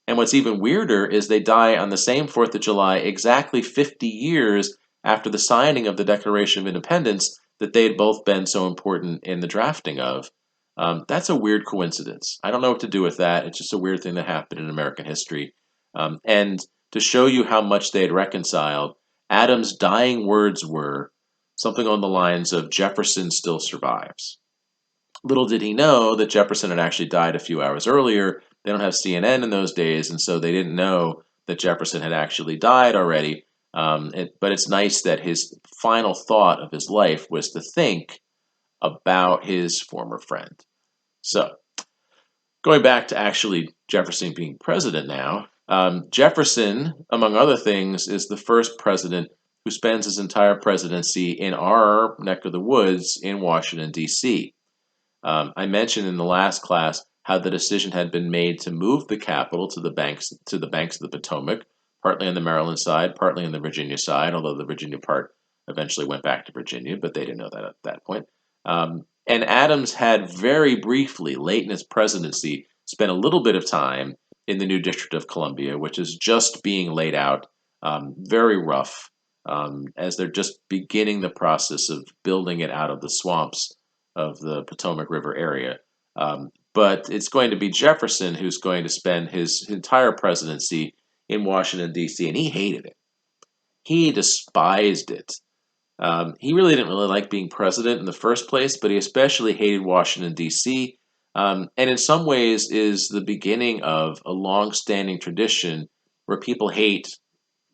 And what's even weirder is they die on the same 4th of July exactly 50 years after the signing of the Declaration of Independence that they had both been so important in the drafting of. That's a weird coincidence. I don't know what to do with that. It's just a weird thing that happened in American history. And to show you how much they had reconciled, Adams' dying words were something on the lines of Jefferson still survives. Little did he know that Jefferson had actually died a few hours earlier. They don't have CNN in those days, and so they didn't know that Jefferson had actually died already. But it's nice that his final thought of his life was to think about his former friend. So, going back to actually Jefferson being president now, Jefferson, among other things, is the first president who spends his entire presidency in our neck of the woods in Washington, D.C. I mentioned in the last class how the decision had been made to move the capital to the banks of the Potomac, partly on the Maryland side, partly on the Virginia side, although the Virginia part eventually went back to Virginia, but they didn't know that at that point. And Adams had very briefly, late in his presidency, spent a little bit of time in the new District of Columbia, which is just being laid out, very rough, as they're just beginning the process of building it out of the swamps of the Potomac River area. But it's going to be Jefferson who's going to spend his entire presidency in Washington, D.C., and he hated it. He despised it. He really didn't really like being president in the first place, but he especially hated Washington, D.C., and in some ways is the beginning of a long-standing tradition where people hate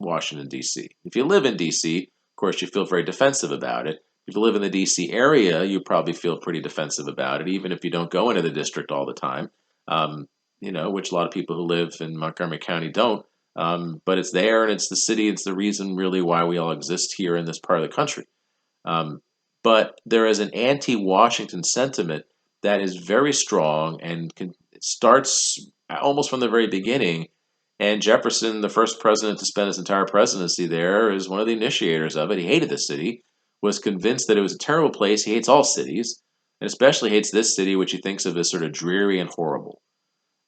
Washington, D.C. If you live in D.C., of course, you feel very defensive about it. If you live in the D.C. area, you probably feel pretty defensive about it, even if you don't go into the district all the time, which a lot of people who live in Montgomery County don't. But it's there, and it's the city. It's the reason, really, why we all exist here in this part of the country. But there is an anti-Washington sentiment that is very strong and starts almost from the very beginning. And Jefferson, the first president to spend his entire presidency there, is one of the initiators of it. He hated the city, was convinced that it was a terrible place. He hates all cities, and especially hates this city, which he thinks of as sort of dreary and horrible.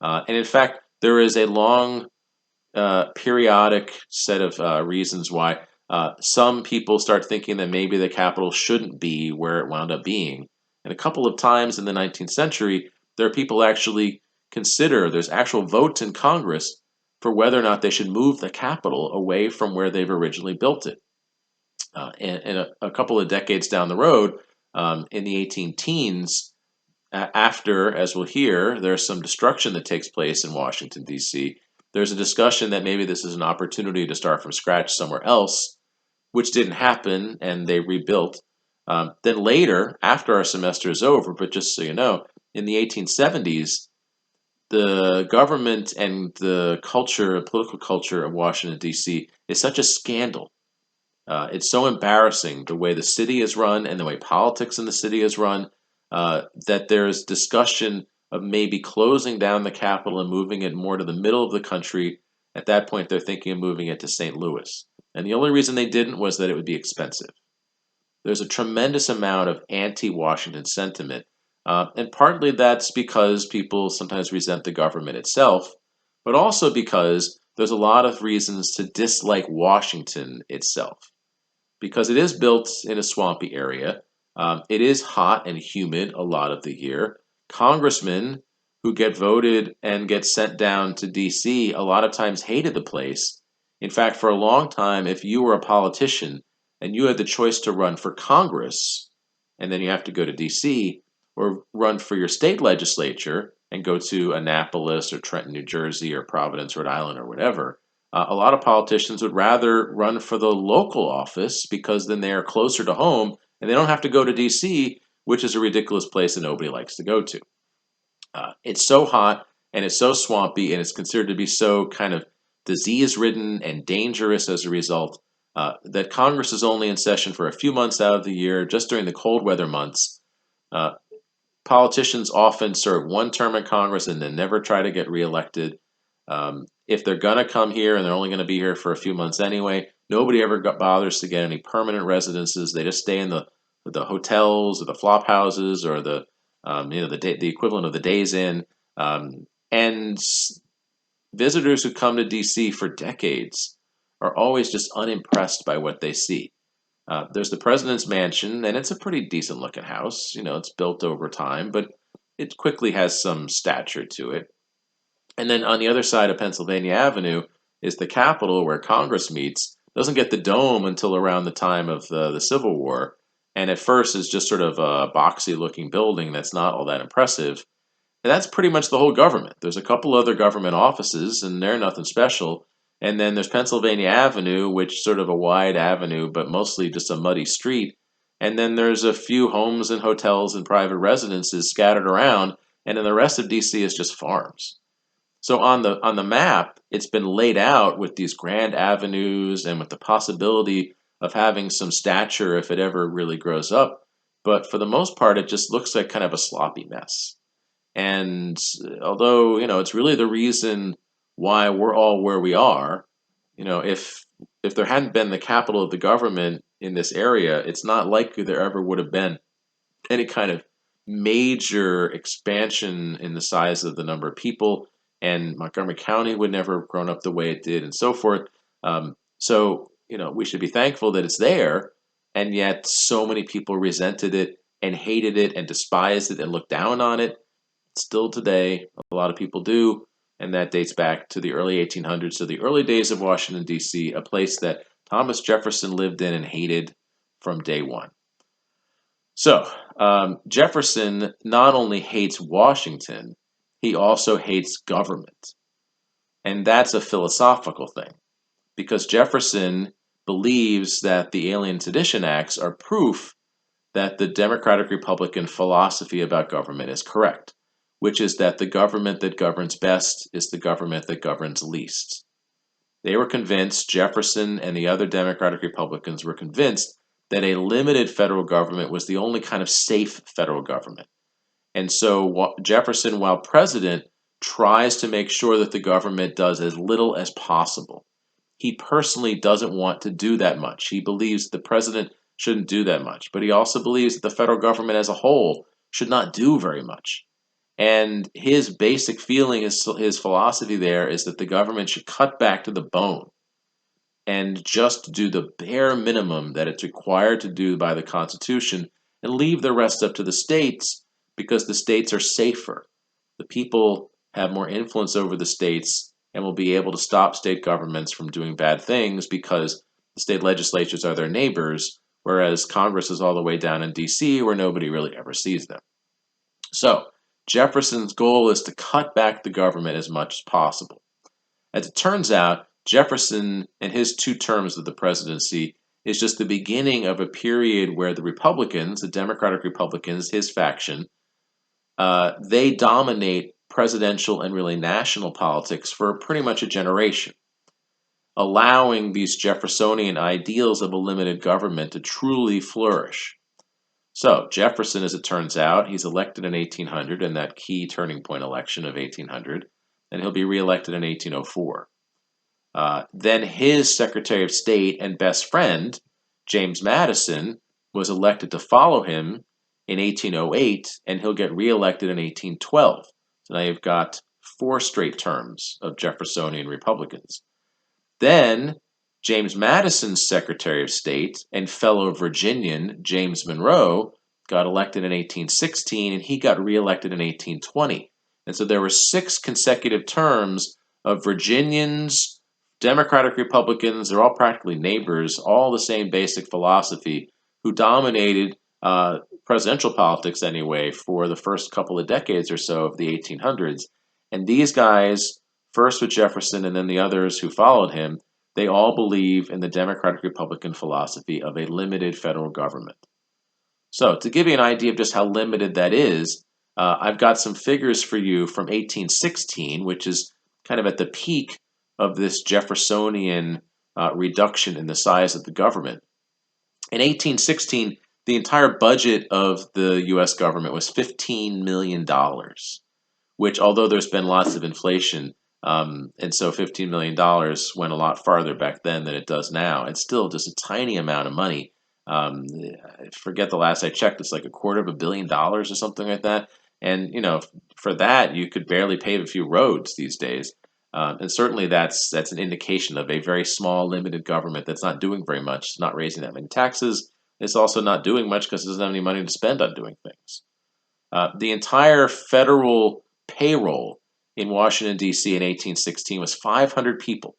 And in fact, there is a long periodic set of reasons why some people start thinking that maybe the capital shouldn't be where it wound up being. And a couple of times in the 19th century, there are people actually consider there's actual votes in Congress for whether or not they should move the capital away from where they've originally built it. And a couple of decades down the road, in the 18 teens, after, as we'll hear, there's some destruction that takes place in Washington, D.C., there's a discussion that maybe this is an opportunity to start from scratch somewhere else, which didn't happen, and they rebuilt. Then later, after our semester is over, but just so you know, in the 1870s, the government and the culture, political culture of Washington, D.C. is such a scandal. It's so embarrassing the way the city is run and the way politics in the city is run, that there's discussion of maybe closing down the capital and moving it more to the middle of the country. At that point, they're thinking of moving it to St. Louis. And the only reason they didn't was that it would be expensive. There's a tremendous amount of anti-Washington sentiment, and partly that's because people sometimes resent the government itself, but also because there's a lot of reasons to dislike Washington itself because it is built in a swampy area. It is hot and humid a lot of the year. Congressmen who get voted and get sent down to DC a lot of times hated the place. In fact, for a long time, if you were a politician and you had the choice to run for Congress, and then you have to go to DC, or run for your state legislature and go to Annapolis or Trenton, New Jersey, or Providence, Rhode Island, or whatever, a lot of politicians would rather run for the local office because then they are closer to home and they don't have to go to DC, which is a ridiculous place that nobody likes to go to. It's so hot and it's so swampy and it's considered to be so kind of disease ridden and dangerous as a result, that Congress is only in session for a few months out of the year, just during the cold weather months. Uh, Politicians often serve one term in Congress and then never try to get reelected. If they're going to come here and they're only going to be here for a few months anyway, nobody ever bothers to get any permanent residences. They just stay in the hotels or the flop houses or the equivalent of the Days Inn. And visitors who come to DC for decades are always just unimpressed by what they see. There's the president's mansion, and it's a pretty decent looking house. You know, it's built over time, but it quickly has some stature to it. And then on the other side of Pennsylvania Avenue is the Capitol, where Congress meets. Doesn't get the dome until around the time of the Civil War, and at first is just sort of a boxy looking building that's not all that impressive. And that's pretty much the whole government. There's a couple other government offices, and they're nothing special. And then there's Pennsylvania Avenue, which sort of a wide avenue, but mostly just a muddy street. And then there's a few homes and hotels and private residences scattered around, and then the rest of DC is just farms. So on the map, it's been laid out with these grand avenues and with the possibility of having some stature if it ever really grows up. But for the most part, it just looks like kind of a sloppy mess. And although, it's really the reason why we're all where we are, if there hadn't been the capital of the government in this area, it's not likely there ever would have been any kind of major expansion in the size of the number of people, and Montgomery County would never have grown up the way it did, and so forth. We should be thankful that it's there, and yet so many people resented it and hated it and despised it and looked down on it. Still today, a lot of people do, and that dates back to the early 1800s, to the early days of Washington, D.C., a place that Thomas Jefferson lived in and hated from day one. So, Jefferson not only hates Washington, he also hates government. And that's a philosophical thing, because Jefferson believes that the Alien Sedition Acts are proof that the Democratic Republican philosophy about government is correct, which is that the government that governs best is the government that governs least. They were convinced, Jefferson and the other Democratic Republicans were convinced, that a limited federal government was the only kind of safe federal government. And so Jefferson, while president, tries to make sure that the government does as little as possible. He personally doesn't want to do that much. He believes the president shouldn't do that much, but he also believes that the federal government as a whole should not do very much. And his basic feeling, his philosophy there is that the government should cut back to the bone. and just do the bare minimum that it's required to do by the Constitution and leave the rest up to the states because the states are safer. The people have more influence over the states and will be able to stop state governments from doing bad things because the state legislatures are their neighbors, whereas Congress is all the way down in DC where nobody really ever sees them. So, Jefferson's goal is to cut back the government as much as possible. As it turns out, Jefferson and his 2 terms of the presidency is just the beginning of a period where the Republicans, the Democratic Republicans, his faction, they dominate presidential and really national politics for pretty much a generation, allowing these Jeffersonian ideals of a limited government to truly flourish. So, Jefferson, as it turns out, he's elected in 1800 in that key turning point election of 1800, and he'll be reelected in 1804. Then his Secretary of State and best friend, James Madison, was elected to follow him in 1808, and he'll get reelected in 1812. So now you've got 4 straight terms of Jeffersonian Republicans. Then James Madison's Secretary of State and fellow Virginian, James Monroe, got elected in 1816, and he got reelected in 1820. And so there were 6 consecutive terms of Virginians, Democratic Republicans, they're all practically neighbors, all the same basic philosophy, who dominated presidential politics anyway for the first couple of decades or so of the 1800s. And these guys, first with Jefferson and then the others who followed him, they all believe in the Democratic Republican philosophy of a limited federal government. So, to give you an idea of just how limited that is, I've got some figures for you from 1816, which is kind of at the peak of this Jeffersonian reduction in the size of the government. In 1816, the entire budget of the U.S. government was $15 million, which, although there's been lots of inflation, and so $15 million went a lot farther back then than it does now. It's still just a tiny amount of money. I forget the last I checked, it's like $250 million or something like that. And, for that, you could barely pave a few roads these days. And certainly that's an indication of a very small, limited government that's not doing very much. It's not raising that many taxes. It's also not doing much because it doesn't have any money to spend on doing things. The entire federal payroll in Washington, D.C. in 1816 was 500 people.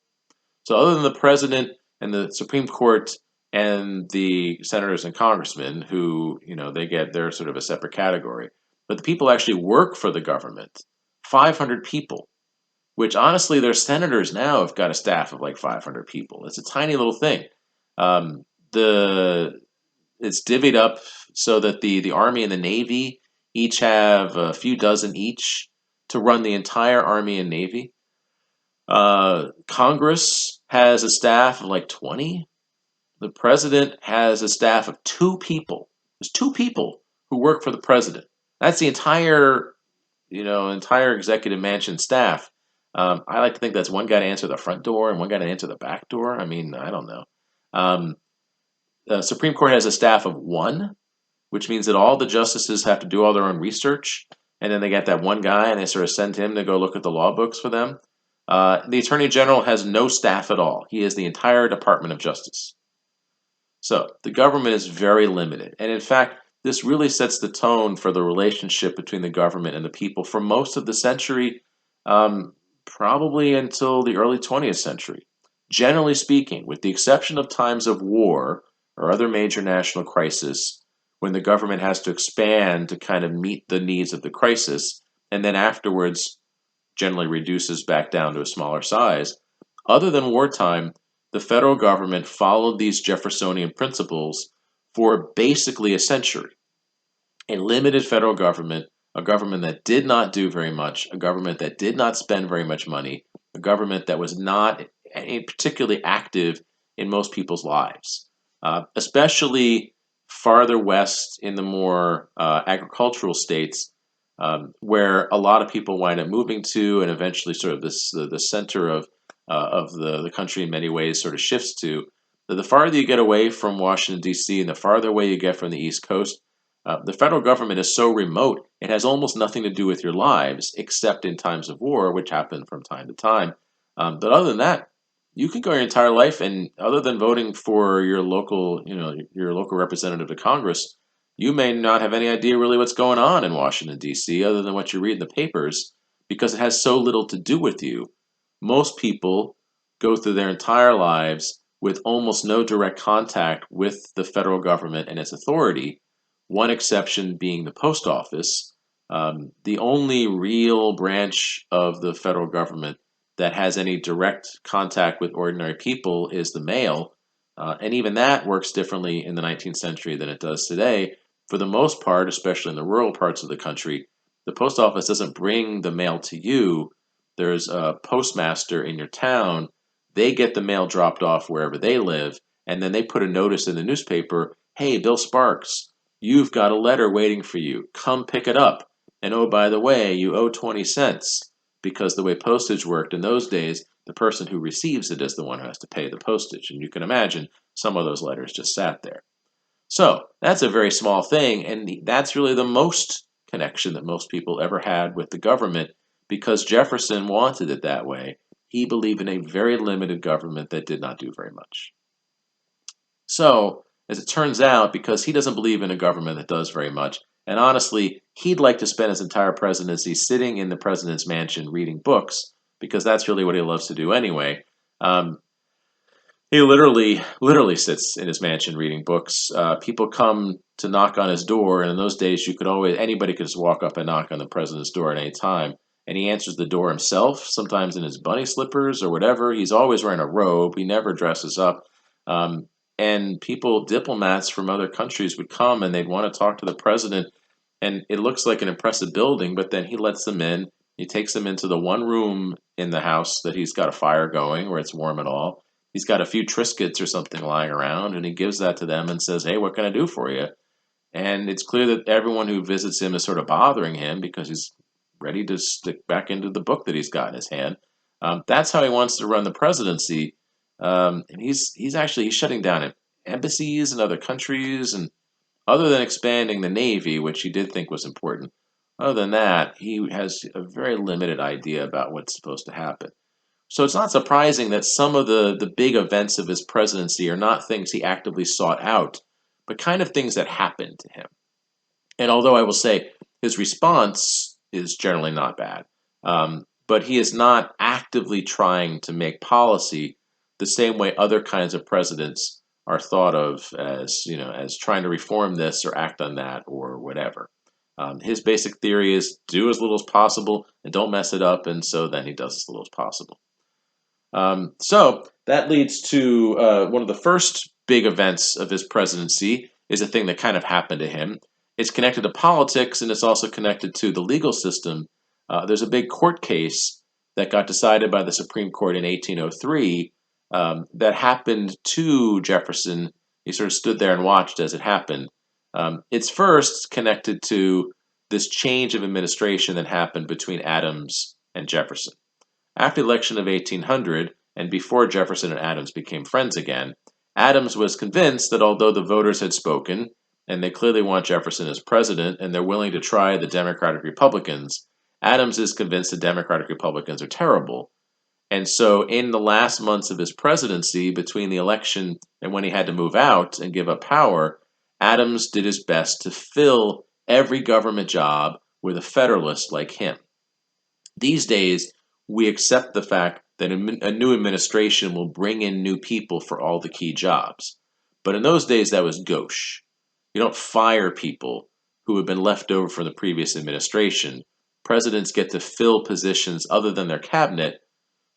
So other than the president and the Supreme Court and the senators and congressmen who, they're sort of a separate category, but the people who actually work for the government, 500 people, which honestly, their senators now have got a staff of like 500 people. It's a tiny little thing. It's divvied up so that the Army and the Navy each have a few dozen each to run the entire Army and Navy. Congress has a staff of like 20. The president has a staff of 2 people. There's 2 people who work for the president. That's the entire executive mansion staff. I like to think that's one guy to answer the front door and one guy to answer the back door. I mean, I don't know. The Supreme Court has a staff of 1, which means that all the justices have to do all their own research, and then they get that one guy and they sort of send him to go look at the law books for them. The Attorney General has no staff at all. He is the entire Department of Justice. So the government is very limited. And in fact, this really sets the tone for the relationship between the government and the people for most of the century, probably until the early 20th century. Generally speaking, with the exception of times of war or other major national crisis, when the government has to expand to kind of meet the needs of the crisis, and then afterwards generally reduces back down to a smaller size. Other than wartime, the federal government followed these Jeffersonian principles for basically a century. A limited federal government, a government that did not do very much, a government that did not spend very much money, a government that was not particularly active in most people's lives, especially farther west in the more agricultural states, where a lot of people wind up moving to, and eventually sort of the center of the country in many ways sort of shifts to. The farther you get away from Washington, D.C., and the farther away you get from the East Coast, the federal government is so remote, it has almost nothing to do with your lives, except in times of war, which happen from time to time. But other than that, you could go your entire life, and other than voting for your local, your local representative to Congress, you may not have any idea really what's going on in Washington D.C. other than what you read in the papers, because it has so little to do with you. Most people go through their entire lives with almost no direct contact with the federal government and its authority. One exception being the post office, the only real branch of the federal government that has any direct contact with ordinary people is the mail. And even that works differently in the 19th century than it does today. For the most part, especially in the rural parts of the country, the post office doesn't bring the mail to you. There's a postmaster in your town. They get the mail dropped off wherever they live, and then they put a notice in the newspaper, hey, Bill Sparks, you've got a letter waiting for you. Come pick it up. And oh, by the way, you owe 20 cents, because the way postage worked in those days, the person who receives it is the one who has to pay the postage. And you can imagine some of those letters just sat there. So that's a very small thing, and that's really the most connection that most people ever had with the government, because Jefferson wanted it that way. He believed in a very limited government that did not do very much. So, as it turns out, because he doesn't believe in a government that does very much, and honestly, he'd like to spend his entire presidency sitting in the president's mansion reading books, because that's really what he loves to do anyway. Um, he literally sits in his mansion reading books. People come to knock on his door, and in those days, anybody could just walk up and knock on the president's door at any time. And he answers the door himself, sometimes in his bunny slippers or whatever. He's always wearing a robe. He never dresses up. Um, and diplomats from other countries would come and they'd want to talk to the president. And it looks like an impressive building, but then he lets them in. He takes them into the one room in the house that he's got a fire going where it's warm and all. He's got a few Triscuits or something lying around, and he gives that to them and says, hey, what can I do for you? And it's clear that everyone who visits him is sort of bothering him because he's ready to stick back into the book that he's got in his hand. That's how he wants to run the presidency. And he's shutting down embassies in other countries, and other than expanding the Navy, which he did think was important, other than that, he has a very limited idea about what's supposed to happen. So it's not surprising that some of the big events of his presidency are not things he actively sought out, but kind of things that happened to him. And although I will say his response is generally not bad, but he is not actively trying to make policy the same way other kinds of presidents are thought of as, as trying to reform this or act on that or whatever. His basic theory is do as little as possible and don't mess it up, and so then he does as little as possible. So that leads to one of the first big events of his presidency is a thing that kind of happened to him. It's connected to politics, and it's also connected to the legal system. There's a big court case that got decided by the Supreme Court in 1803 that happened to Jefferson. He sort of stood there and watched as it happened. It's first connected to this change of administration that happened between Adams and Jefferson. After the election of 1800, and before Jefferson and Adams became friends again, Adams was convinced that although the voters had spoken, and they clearly want Jefferson as president, and they're willing to try the Democratic Republicans, Adams is convinced the Democratic Republicans are terrible. And so, in the last months of his presidency, between the election and when he had to move out and give up power, Adams did his best to fill every government job with a Federalist like him. These days, we accept the fact that a new administration will bring in new people for all the key jobs. But in those days, that was gauche. You don't fire people who have been left over from the previous administration. Presidents get to fill positions other than their cabinet.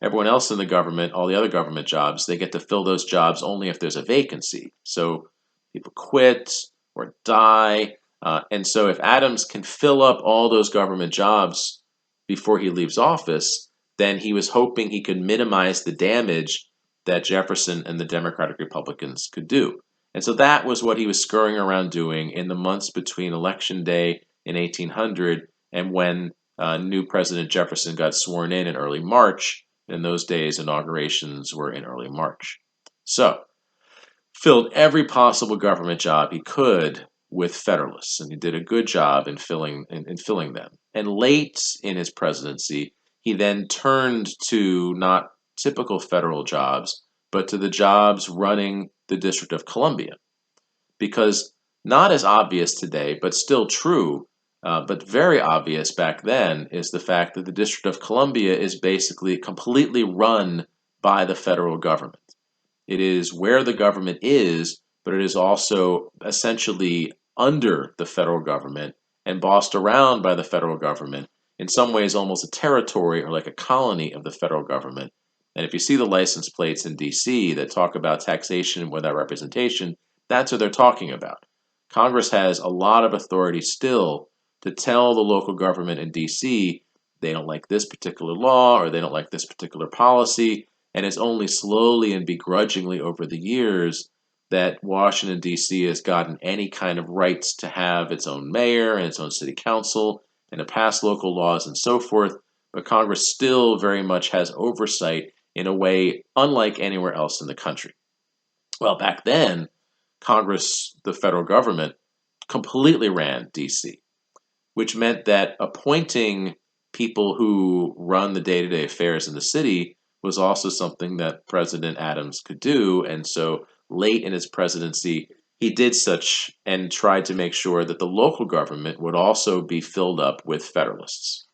Everyone else in the government, all the other government jobs, they get to fill those jobs only if there's a vacancy. So people quit or die. And so if Adams can fill up all those government jobs before he leaves office, then he was hoping he could minimize the damage that Jefferson and the Democratic Republicans could do. And so that was what he was scurrying around doing in the months between Election Day in 1800 and when new President Jefferson got sworn in early March. In those days, inaugurations were in early March. So, filled every possible government job he could with Federalists, and he did a good job in filling them. And late in his presidency, he then turned to not typical federal jobs, but to the jobs running the District of Columbia. Because not as obvious today, but still true, but very obvious back then, is the fact that the District of Columbia is basically completely run by the federal government. It is where the government is, but it is also essentially under the federal government and bossed around by the federal government, in some ways almost a territory or like a colony of the federal government. And if you see the license plates in DC that talk about taxation without representation, that's what they're talking about. Congress has a lot of authority still to tell the local government in DC they don't like this particular law or they don't like this particular policy, and it's only slowly and begrudgingly over the years that Washington, D.C. has gotten any kind of rights to have its own mayor and its own city council and to pass local laws and so forth. But Congress still very much has oversight in a way unlike anywhere else in the country. Well, back then, Congress, the federal government, completely ran D.C., which meant that appointing people who run the day-to-day affairs in the city was also something that President Adams could do. And so late in his presidency, he did such and tried to make sure that the local government would also be filled up with Federalists,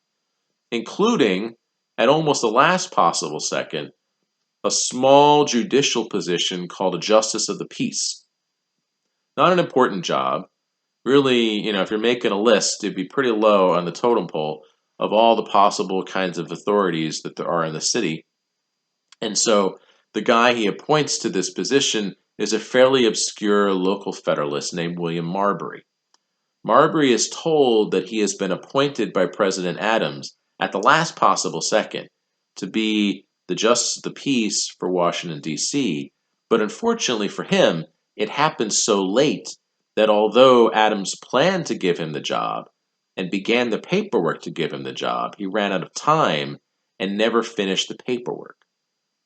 including, at almost the last possible second, a small judicial position called a Justice of the Peace. Not an important job. Really, if you're making a list, it'd be pretty low on the totem pole of all the possible kinds of authorities that there are in the city. And so the guy he appoints to this position is a fairly obscure local Federalist named William Marbury. Marbury is told that he has been appointed by President Adams at the last possible second to be the Justice of the Peace for Washington, D.C., but unfortunately for him, it happened so late that although Adams planned to give him the job and began the paperwork to give him the job, he ran out of time and never finished the paperwork,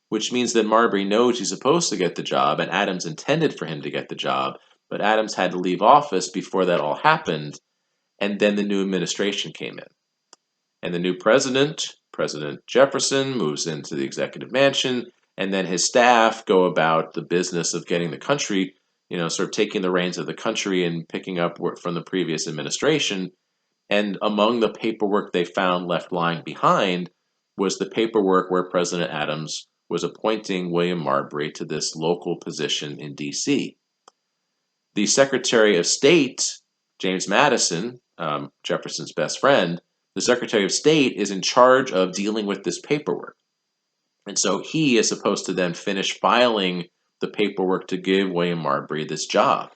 which means that Marbury knows he's supposed to get the job and Adams intended for him to get the job, but Adams had to leave office before that all happened, and then the new administration came in. And the new president, President Jefferson, moves into the executive mansion, and then his staff go about the business of getting the country, sort of taking the reins of the country and picking up from the previous administration. And among the paperwork they found left lying behind was the paperwork where President Adams was appointing William Marbury to this local position in D.C. The Secretary of State, James Madison, Jefferson's best friend, the Secretary of State is in charge of dealing with this paperwork. And so he is supposed to then finish filing the paperwork to give William Marbury this job.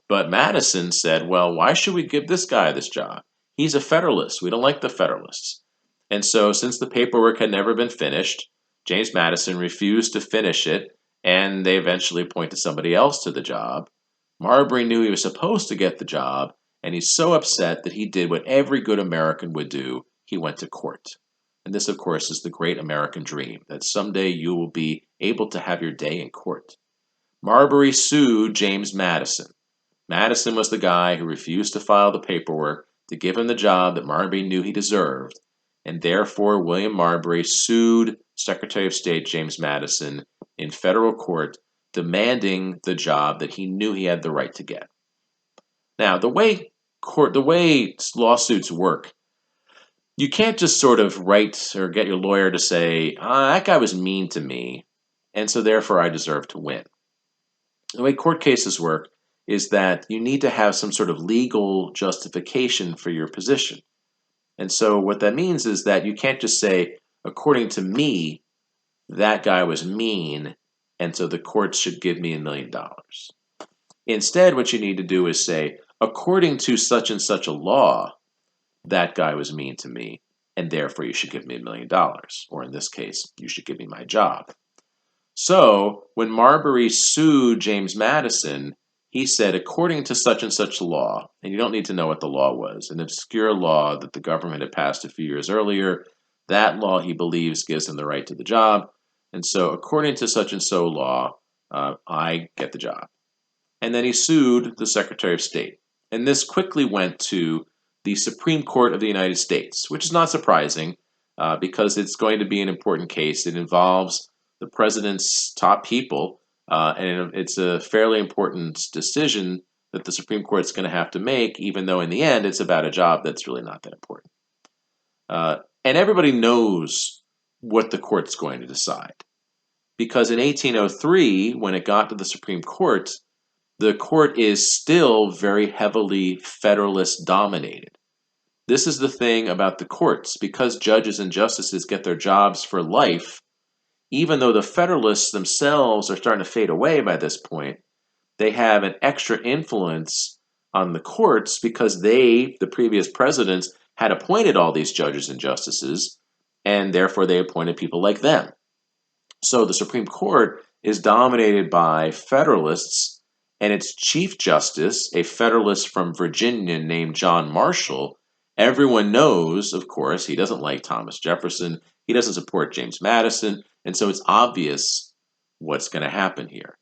But Madison said, well, why should we give this guy this job? He's a Federalist. We don't like the Federalists. And so since the paperwork had never been finished, James Madison refused to finish it, and they eventually appointed somebody else to the job. Marbury knew he was supposed to get the job, and he's so upset that he did what every good American would do. He went to court. And this, of course, is the great American dream, that someday you will be able to have your day in court. Marbury sued James Madison. Madison was the guy who refused to file the paperwork to give him the job that Marbury knew he deserved, and therefore William Marbury sued Secretary of State James Madison in federal court, demanding the job that he knew he had the right to get. Now, the way lawsuits work, you can't just sort of write or get your lawyer to say, that guy was mean to me, and so therefore I deserve to win. The way court cases work is that you need to have some sort of legal justification for your position. And so what that means is that you can't just say, according to me, that guy was mean, and so the courts should give me $1 million. Instead, what you need to do is say, according to such and such a law, that guy was mean to me, and therefore you should give me $1 million. Or in this case, you should give me my job. So when Marbury sued James Madison, he said, according to such and such law, and you don't need to know what the law was, an obscure law that the government had passed a few years earlier, that law he believes gives him the right to the job. And so according to such and so law, I get the job. And then he sued the Secretary of State. And this quickly went to the Supreme Court of the United States, which is not surprising because it's going to be an important case. It involves the president's top people, and it's a fairly important decision that the Supreme Court's going to have to make, even though in the end it's about a job that's really not that important. And everybody knows what the court's going to decide. Because in 1803, when it got to the Supreme Court, the court is still very heavily Federalist dominated. This is the thing about the courts. Because judges and justices get their jobs for life, even though the Federalists themselves are starting to fade away by this point, they have an extra influence on the courts because they, the previous presidents, had appointed all these judges and justices, and therefore they appointed people like them. So the Supreme Court is dominated by Federalists, and its Chief Justice, a Federalist from Virginia named John Marshall. Everyone knows, of course, he doesn't like Thomas Jefferson, he doesn't support James Madison, and so it's obvious what's going to happen here.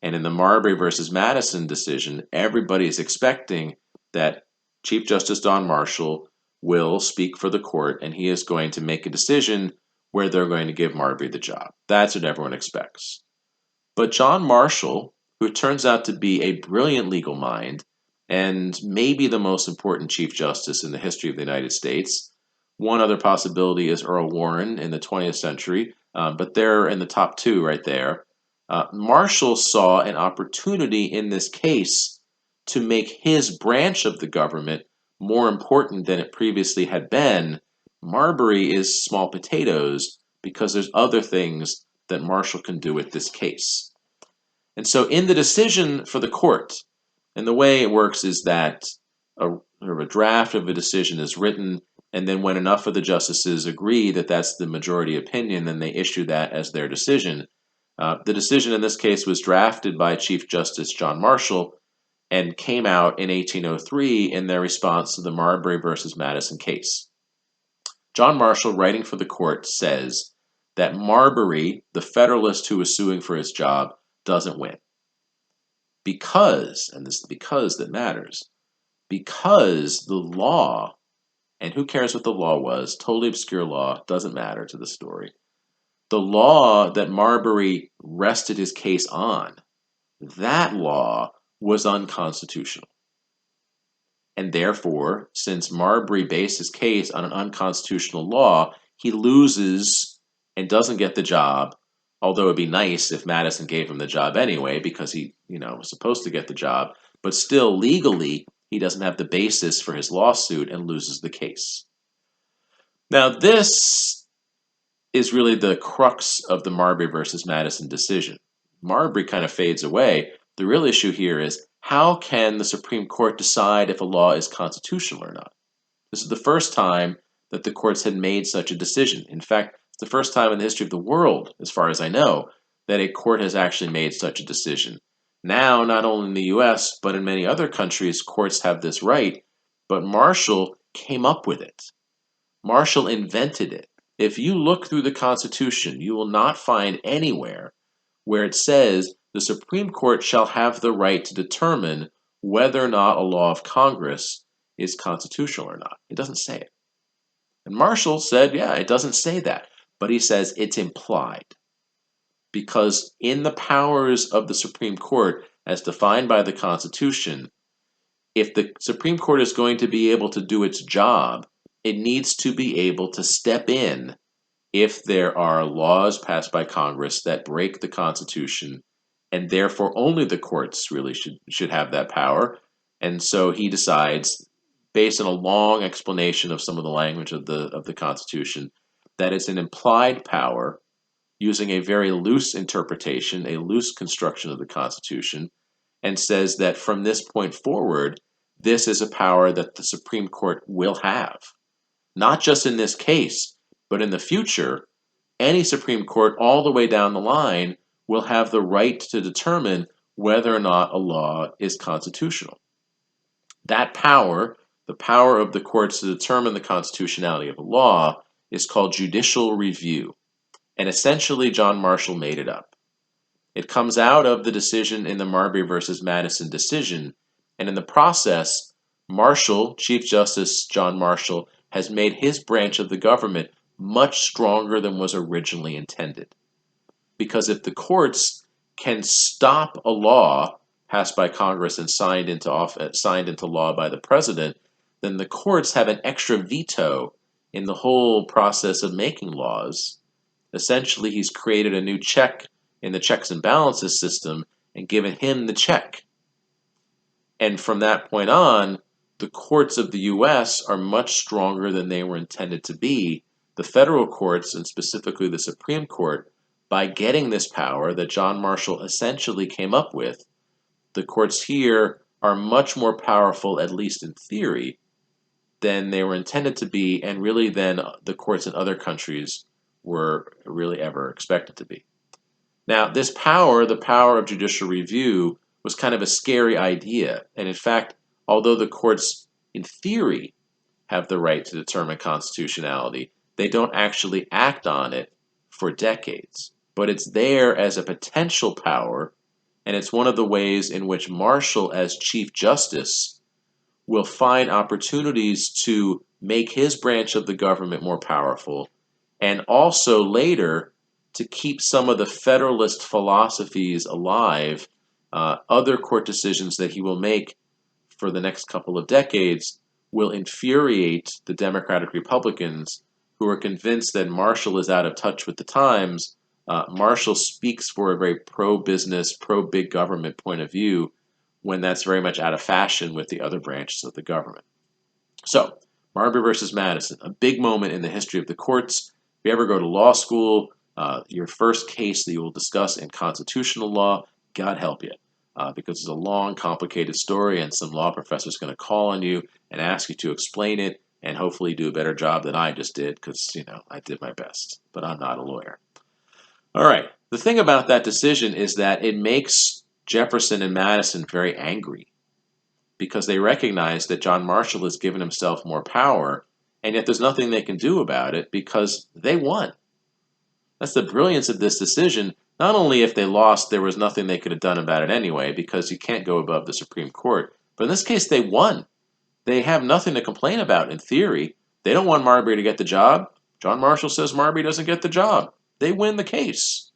And in the Marbury versus Madison decision, everybody is expecting that Chief Justice John Marshall will speak for the court, and he is going to make a decision where they're going to give Marbury the job. That's what everyone expects. But John Marshall, who turns out to be a brilliant legal mind and maybe the most important Chief Justice in the history of the United States, one other possibility is Earl Warren in the 20th century, but they're in the top two right there. Marshall saw an opportunity in this case to make his branch of the government more important than it previously had been. Marbury is small potatoes because there's other things that Marshall can do with this case. And so in the decision for the court, and the way it works is that a draft of a decision is written, and then when enough of the justices agree that that's the majority opinion, then they issue that as their decision. The decision in this case was drafted by Chief Justice John Marshall and came out in 1803 in their response to the Marbury versus Madison case. John Marshall, writing for the court, says that Marbury, the Federalist who was suing for his job, doesn't win. Because, and this is the because that matters, because the law, and who cares what the law was, totally obscure law, doesn't matter to the story. The law that Marbury rested his case on, that law was unconstitutional. And therefore, since Marbury based his case on an unconstitutional law, he loses and doesn't get the job, although it'd be nice if Madison gave him the job anyway, because he, was supposed to get the job, but still legally, he doesn't have the basis for his lawsuit and loses the case. Now, this is really the crux of the Marbury versus Madison decision. Marbury kind of fades away. The real issue here is, how can the Supreme Court decide if a law is constitutional or not? This is the first time that the courts had made such a decision. In fact, it's the first time in the history of the world, as far as I know, that a court has actually made such a decision. Now, not only in the US, but in many other countries, courts have this right, but Marshall came up with it. Marshall invented it. If you look through the Constitution, you will not find anywhere where it says the Supreme Court shall have the right to determine whether or not a law of Congress is constitutional or not. It doesn't say it. And Marshall said, yeah, it doesn't say that. But he says it's implied. Because in the powers of the Supreme Court, as defined by the Constitution, if the Supreme Court is going to be able to do its job, it needs to be able to step in if there are laws passed by Congress that break the Constitution, and therefore only the courts really should have that power. And so he decides, based on a long explanation of some of the language of the Constitution, that it's an implied power using a very loose interpretation, a loose construction of the Constitution, and says that from this point forward, this is a power that the Supreme Court will have. Not just in this case, but in the future, any Supreme Court all the way down the line will have the right to determine whether or not a law is constitutional. That power, the power of the courts to determine the constitutionality of a law, is called judicial review. And essentially, John Marshall made it up. It comes out of the decision in the Marbury versus Madison decision, and in the process, Marshall, Chief Justice John Marshall, has made his branch of the government much stronger than was originally intended. Because if the courts can stop a law passed by Congress and signed into law by the president, then the courts have an extra veto in the whole process of making laws. Essentially, he's created a new check in the checks and balances system and given him the check. And from that point on, the courts of the U.S. are much stronger than they were intended to be. The federal courts, and specifically the Supreme Court, by getting this power that John Marshall essentially came up with, the courts here are much more powerful, at least in theory, than they were intended to be, and really than the courts in other countries were really ever expected to be. Now, this power, the power of judicial review, was kind of a scary idea. And in fact, although the courts, in theory, have the right to determine constitutionality, they don't actually act on it for decades. But it's there as a potential power, and it's one of the ways in which Marshall, as Chief Justice, will find opportunities to make his branch of the government more powerful, and also later to keep some of the Federalist philosophies alive. Other court decisions that he will make for the next couple of decades will infuriate the Democratic Republicans who are convinced that Marshall is out of touch with the times. Marshall speaks for a very pro-business, pro-big government point of view when that's very much out of fashion with the other branches of the government. So, Marbury versus Madison, a big moment in the history of the courts. If you ever go to law school, your first case that you will discuss in constitutional law, God help you, because it's a long, complicated story, and some law professor is going to call on you and ask you to explain it, and hopefully do a better job than I just did, because, I did my best, but I'm not a lawyer. All right, the thing about that decision is that it makes Jefferson and Madison very angry, because they recognize that John Marshall has given himself more power, and yet there's nothing they can do about it because they won. That's the brilliance of this decision. Not only if they lost, there was nothing they could have done about it anyway, because you can't go above the Supreme Court, but in this case they won. They have nothing to complain about in theory. They don't want Marbury to get the job. John Marshall says Marbury doesn't get the job. They win the case.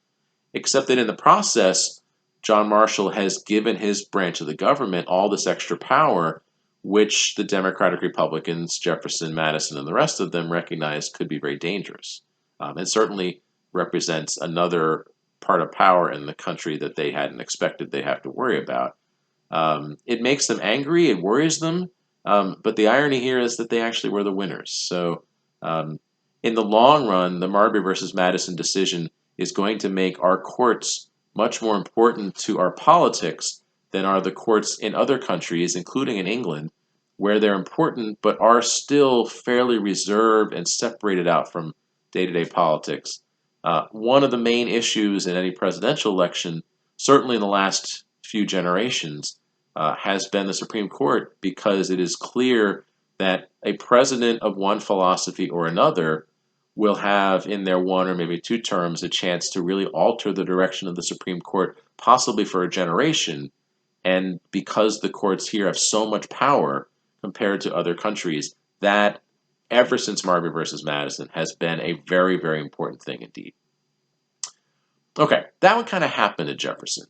Except that in the process, John Marshall has given his branch of the government all this extra power, which the Democratic Republicans, Jefferson, Madison, and the rest of them recognized could be very dangerous. And certainly represents another part of power in the country that they hadn't expected they'd have to worry about. It makes them angry, it worries them, but the irony here is that they actually were the winners. So in the long run, the Marbury versus Madison decision is going to make our courts much more important to our politics than are the courts in other countries, including in England, where they're important but are still fairly reserved and separated out from day-to-day politics. One of the main issues in any presidential election, certainly in the last few generations, has been the Supreme Court, because it is clear that a president of one philosophy or another will have in their one or maybe two terms a chance to really alter the direction of the Supreme Court, possibly for a generation. And because the courts here have so much power compared to other countries, that ever since Marbury versus Madison has been a very, very important thing indeed. Okay, that would kind of happen to Jefferson.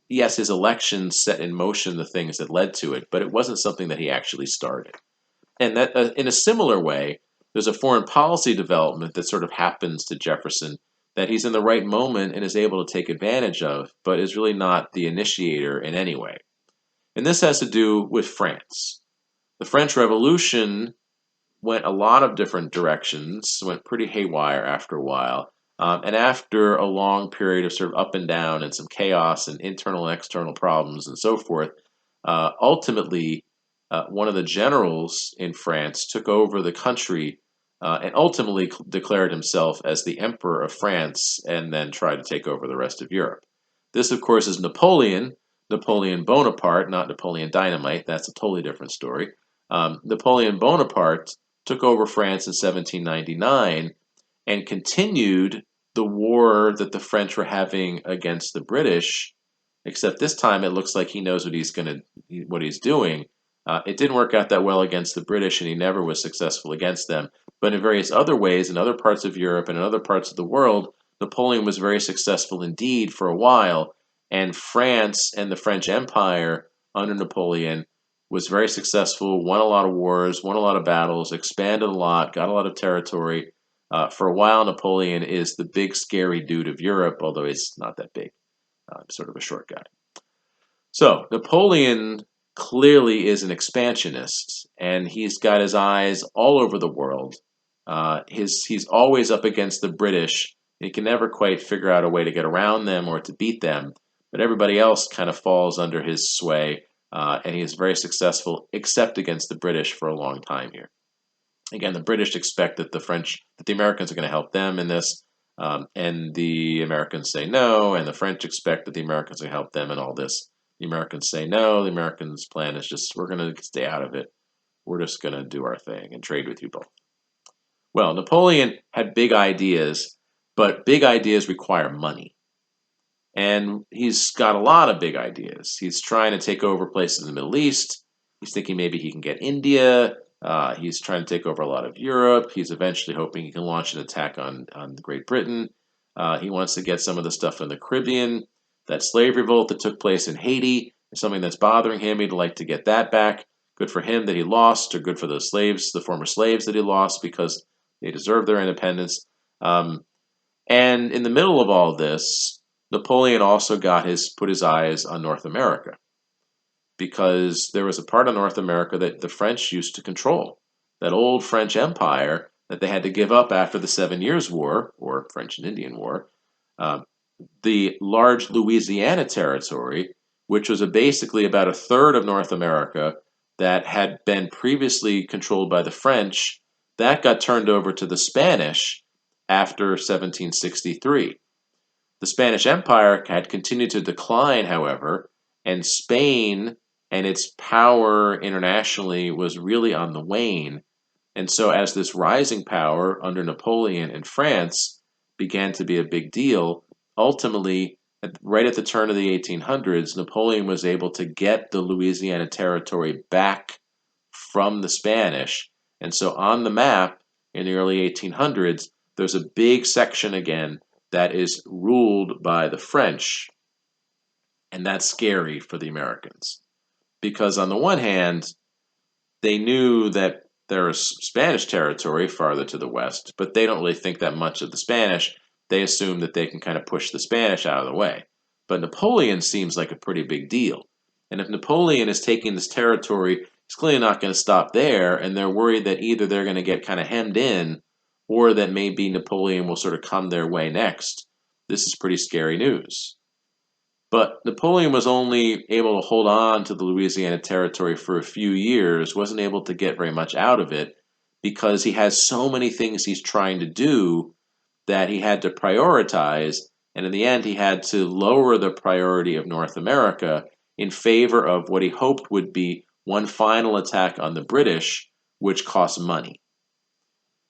Yes, his election set in motion the things that led to it, but it wasn't something that he actually started. And that, in a similar way, there's a foreign policy development that sort of happens to Jefferson that he's in the right moment and is able to take advantage of, but is really not the initiator in any way. And this has to do with France. The French Revolution went a lot of different directions, went pretty haywire after a while. And after a long period of sort of up and down and some chaos and internal and external problems and so forth, ultimately, one of the generals in France took over the country and ultimately declared himself as the Emperor of France and then tried to take over the rest of Europe. This, of course, is Napoleon Bonaparte, not Napoleon Dynamite. That's a totally different story. Napoleon Bonaparte took over France in 1799 and continued the war that the French were having against the British, except this time it looks like he knows what he's doing. It didn't work out that well against the British, and he never was successful against them. But in various other ways, in other parts of Europe and in other parts of the world, Napoleon was very successful indeed for a while, and France and the French Empire under Napoleon was very successful, won a lot of wars, won a lot of battles, expanded a lot, got a lot of territory. For a while, Napoleon is the big scary dude of Europe, although he's not that big, sort of a short guy. So Napoleon clearly is an expansionist, and he's got his eyes all over the world. He's always up against the British. He can never quite figure out a way to get around them or to beat them, but everybody else kind of falls under his sway, and he is very successful, except against the British for a long time here. Again, the British expect that the Americans are going to help them in this, and the Americans say no, and the French expect that the Americans are going to help them in all this. The Americans say no. The Americans' plan is just, we're going to stay out of it. We're just going to do our thing and trade with you both. Well, Napoleon had big ideas, but big ideas require money. And he's got a lot of big ideas. He's trying to take over places in the Middle East. He's thinking maybe he can get India. He's trying to take over a lot of Europe. He's eventually hoping he can launch an attack on Great Britain. He wants to get some of the stuff in the Caribbean. That slave revolt that took place in Haiti is something that's bothering him. He'd like to get that back. Good for him that he lost, or good for the slaves, the former slaves that he lost, because they deserve their independence. And in the middle of all this, Napoleon also put his eyes on North America, because there was a part of North America that the French used to control, that old French Empire that they had to give up after the 7 Years' War, or French and Indian War. The large Louisiana territory, which was basically about a third of North America that had been previously controlled by the French, that got turned over to the Spanish after 1763. The Spanish Empire had continued to decline, however, and Spain and its power internationally was really on the wane. And so as this rising power under Napoleon and France began to be a big deal, ultimately, right at the turn of the 1800s, Napoleon was able to get the Louisiana territory back from the Spanish. And so on the map in the early 1800s, there's a big section again that is ruled by the French. And that's scary for the Americans. Because on the one hand, they knew that there is Spanish territory farther to the west, but they don't really think that much of the Spanish. They assume that they can kind of push the Spanish out of the way. But Napoleon seems like a pretty big deal. And if Napoleon is taking this territory, he's clearly not going to stop there, and they're worried that either they're going to get kind of hemmed in, or that maybe Napoleon will sort of come their way next. This is pretty scary news. But Napoleon was only able to hold on to the Louisiana territory for a few years, wasn't able to get very much out of it, because he has so many things he's trying to do that he had to prioritize, and in the end he had to lower the priority of North America in favor of what he hoped would be one final attack on the British, which cost money.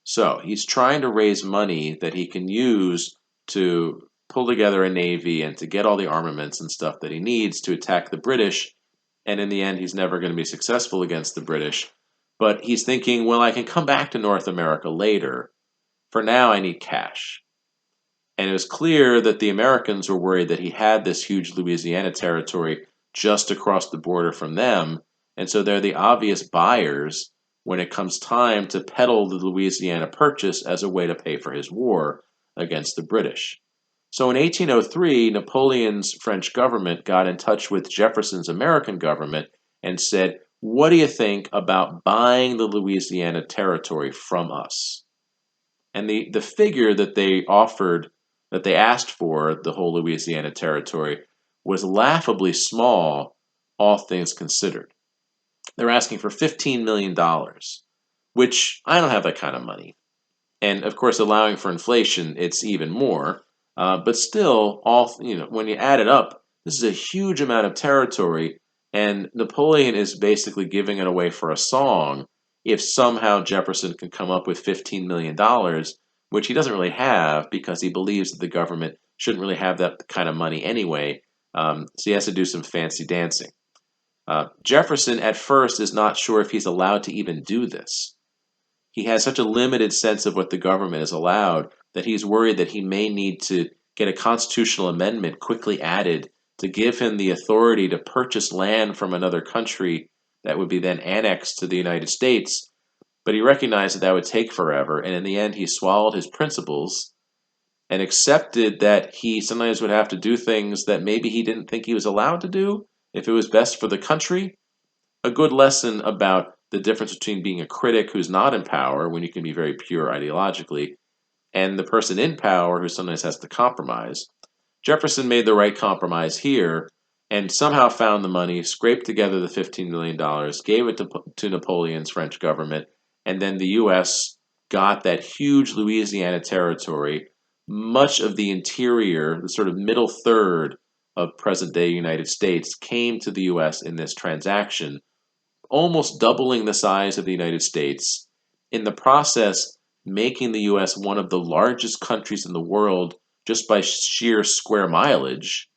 So he's trying to raise money that he can use to pull together a navy and to get all the armaments and stuff that he needs to attack the British, and in the end he's never going to be successful against the British. But he's thinking, well, I can come back to North America later. For now, I need cash. And it was clear that the Americans were worried that he had this huge Louisiana territory just across the border from them, and so they're the obvious buyers when it comes time to peddle the Louisiana Purchase as a way to pay for his war against the British. So in 1803, Napoleon's French government got in touch with Jefferson's American government and said, what do you think about buying the Louisiana territory from us? And the figure that they offered, that they asked for the whole Louisiana territory, was laughably small, all things considered. They're asking for $15 million, which I don't have that kind of money. And of course, allowing for inflation, it's even more. But still, when you add it up, this is a huge amount of territory, and Napoleon is basically giving it away for a song if somehow Jefferson can come up with $15 million, which he doesn't really have because he believes that the government shouldn't really have that kind of money anyway, so he has to do some fancy dancing. Jefferson, at first, is not sure if he's allowed to even do this. He has such a limited sense of what the government is allowed that he's worried that he may need to get a constitutional amendment quickly added to give him the authority to purchase land from another country that would be then annexed to the United States. But he recognized that that would take forever, and in the end, he swallowed his principles and accepted that he sometimes would have to do things that maybe he didn't think he was allowed to do if it was best for the country. A good lesson about the difference between being a critic who's not in power, when you can be very pure ideologically, and the person in power who sometimes has to compromise. Jefferson made the right compromise here and somehow found the money, scraped together the $15 million, gave it to Napoleon's French government, and then the U.S. got that huge Louisiana territory, much of the interior, the sort of middle third of present-day United States, came to the U.S. in this transaction, almost doubling the size of the United States, in the process making the U.S. one of the largest countries in the world just by sheer square mileage,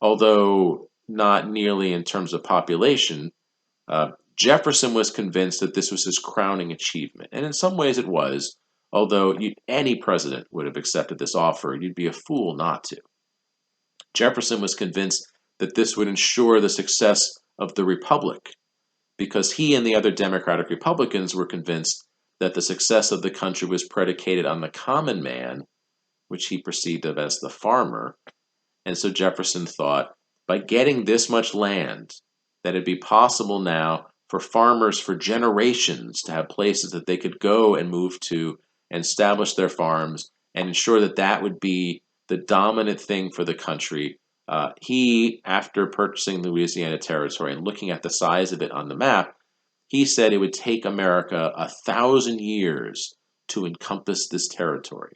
although not nearly in terms of population. Jefferson was convinced that this was his crowning achievement, and in some ways it was, although any president would have accepted this offer. You'd be a fool not to. Jefferson was convinced that this would ensure the success of the Republic, because he and the other Democratic Republicans were convinced that the success of the country was predicated on the common man, which he perceived of as the farmer. And so Jefferson thought, by getting this much land, that it'd be possible now for farmers for generations to have places that they could go and move to and establish their farms and ensure that that would be the dominant thing for the country. He, after purchasing Louisiana Territory and looking at the size of it on the map, he said it would take America 1,000 years to encompass this territory.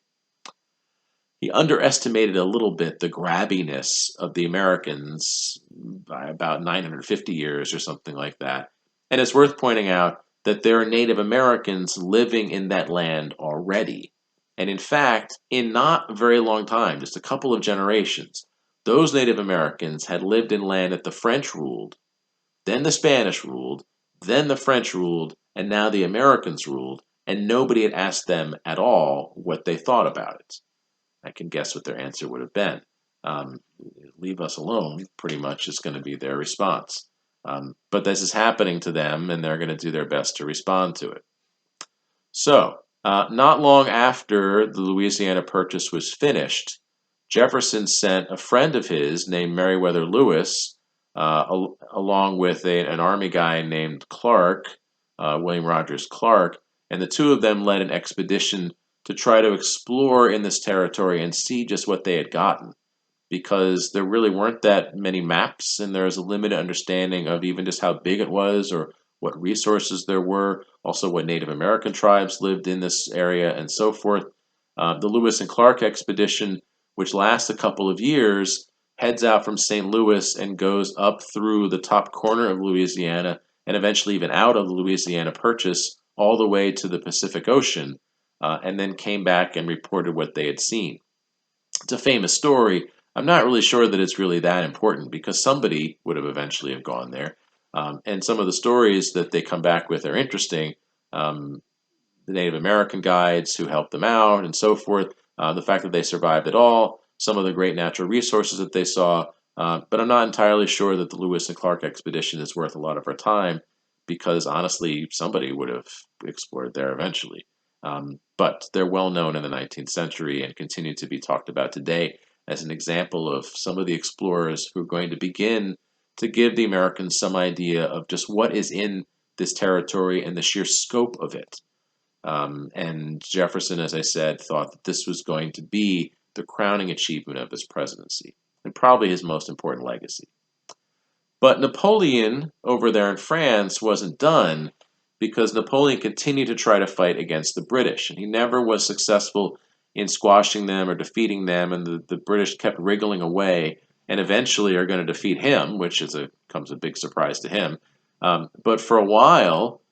He underestimated a little bit the grabbiness of the Americans by about 950 years or something like that. And it's worth pointing out that there are Native Americans living in that land already. And in fact, in not a very long time, just a couple of generations, those Native Americans had lived in land that the French ruled, then the Spanish ruled, then the French ruled, and now the Americans ruled, and nobody had asked them at all what they thought about it. I can guess what their answer would have been. Leave us alone, pretty much, is going to be their response. But this is happening to them, and they're going to do their best to respond to it. So, not long after the Louisiana Purchase was finished, Jefferson sent a friend of his named Meriwether Lewis, along with an army guy named Clark, William Rogers Clark, and the two of them led an expedition to try to explore in this territory and see just what they had gotten, because there really weren't that many maps, and there was a limited understanding of even just how big it was or what resources there were, also what Native American tribes lived in this area, and so forth. The Lewis and Clark expedition, which lasts a couple of years, heads out from St. Louis and goes up through the top corner of Louisiana and eventually even out of the Louisiana Purchase all the way to the Pacific Ocean, and then came back and reported what they had seen. It's a famous story. I'm not really sure that it's really that important because somebody would have eventually have gone there. And some of the stories that they come back with are interesting. The Native American guides who helped them out and so forth. The fact that they survived at all. Some of the great natural resources that they saw. But I'm not entirely sure that the Lewis and Clark expedition is worth a lot of our time because honestly, somebody would have explored there eventually. But they're well known in the 19th century and continue to be talked about today as an example of some of the explorers who are going to begin to give the Americans some idea of just what is in this territory and the sheer scope of it. And Jefferson, as I said, thought that this was going to be the crowning achievement of his presidency and probably his most important legacy. But Napoleon over there in France wasn't done because Napoleon continued to try to fight against the British, and he never was successful in squashing them or defeating them, and the British kept wriggling away and eventually are going to defeat him, which comes a big surprise to him. But for a while,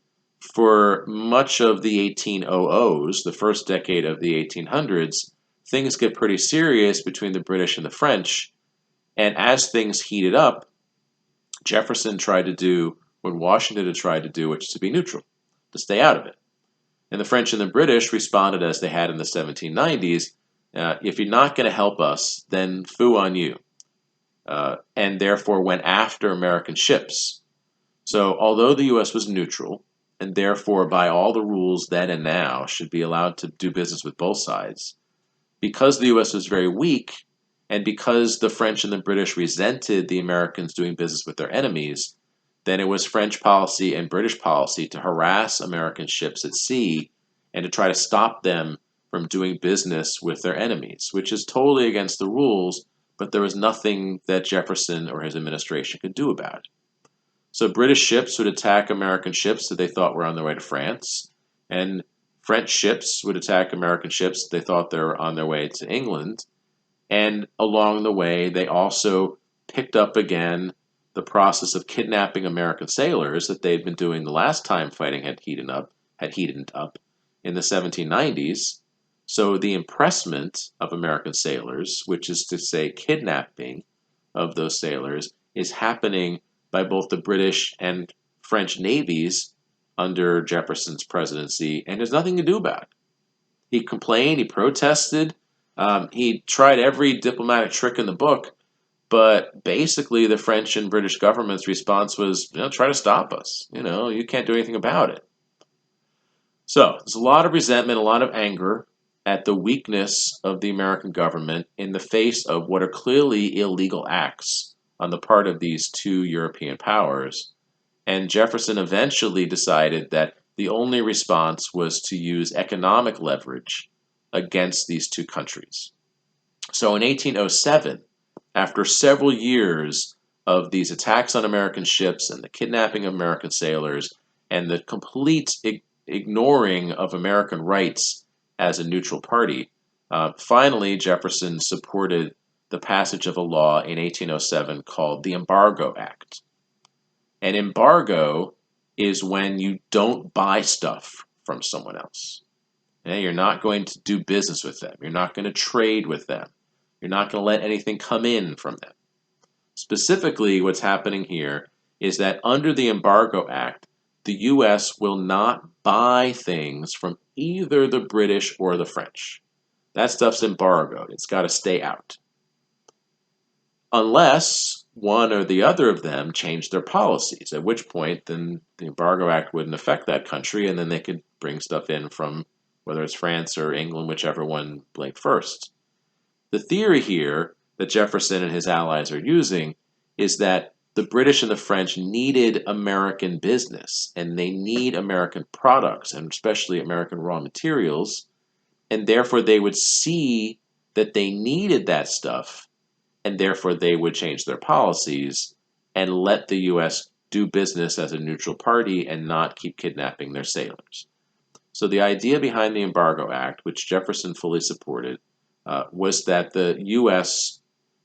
for much of the 1800s, the first decade of the 1800s, things get pretty serious between the British and the French, and as things heated up, Jefferson tried to do what Washington had tried to do, which is to be neutral, to stay out of it. And the French and the British responded as they had in the 1790s, if you're not going to help us, then foo on you, and therefore went after American ships. So although the U.S. was neutral, and therefore by all the rules then and now should be allowed to do business with both sides, because the U.S. was very weak, and because the French and the British resented the Americans doing business with their enemies, then it was French policy and British policy to harass American ships at sea and to try to stop them from doing business with their enemies, which is totally against the rules, but there was nothing that Jefferson or his administration could do about it. So British ships would attack American ships that they thought were on their way to France, and French ships would attack American ships that they thought they were on their way to England. And along the way, they also picked up again the process of kidnapping American sailors that they'd been doing the last time fighting had heated up in the 1790s. So the impressment of American sailors, which is to say kidnapping of those sailors, is happening by both the British and French navies under Jefferson's presidency, and there's nothing to do about it. He complained, he protested, he tried every diplomatic trick in the book, but basically the French and British government's response was, try to stop us. You can't do anything about it. So there's a lot of resentment, a lot of anger at the weakness of the American government in the face of what are clearly illegal acts on the part of these two European powers. And Jefferson eventually decided that the only response was to use economic leverage against these two countries. So in 1807, after several years of these attacks on American ships and the kidnapping of American sailors and the complete ignoring of American rights as a neutral party, finally Jefferson supported the passage of a law in 1807 called the Embargo Act. An embargo is when you don't buy stuff from someone else. You're not going to do business with them. You're not going to trade with them. You're not going to let anything come in from them. Specifically, what's happening here is that under the Embargo Act, the U.S. will not buy things from either the British or the French. That stuff's embargoed. It's got to stay out. Unless one or the other of them change their policies, at which point then the Embargo Act wouldn't affect that country, and then they could bring stuff in from whether it's France or England, whichever one blinked first. The theory here that Jefferson and his allies are using is that the British and the French needed American business, and they need American products, and especially American raw materials, and therefore they would see that they needed that stuff, and therefore they would change their policies and let the U.S. do business as a neutral party and not keep kidnapping their sailors. So the idea behind the Embargo Act, which Jefferson fully supported, was that the U.S.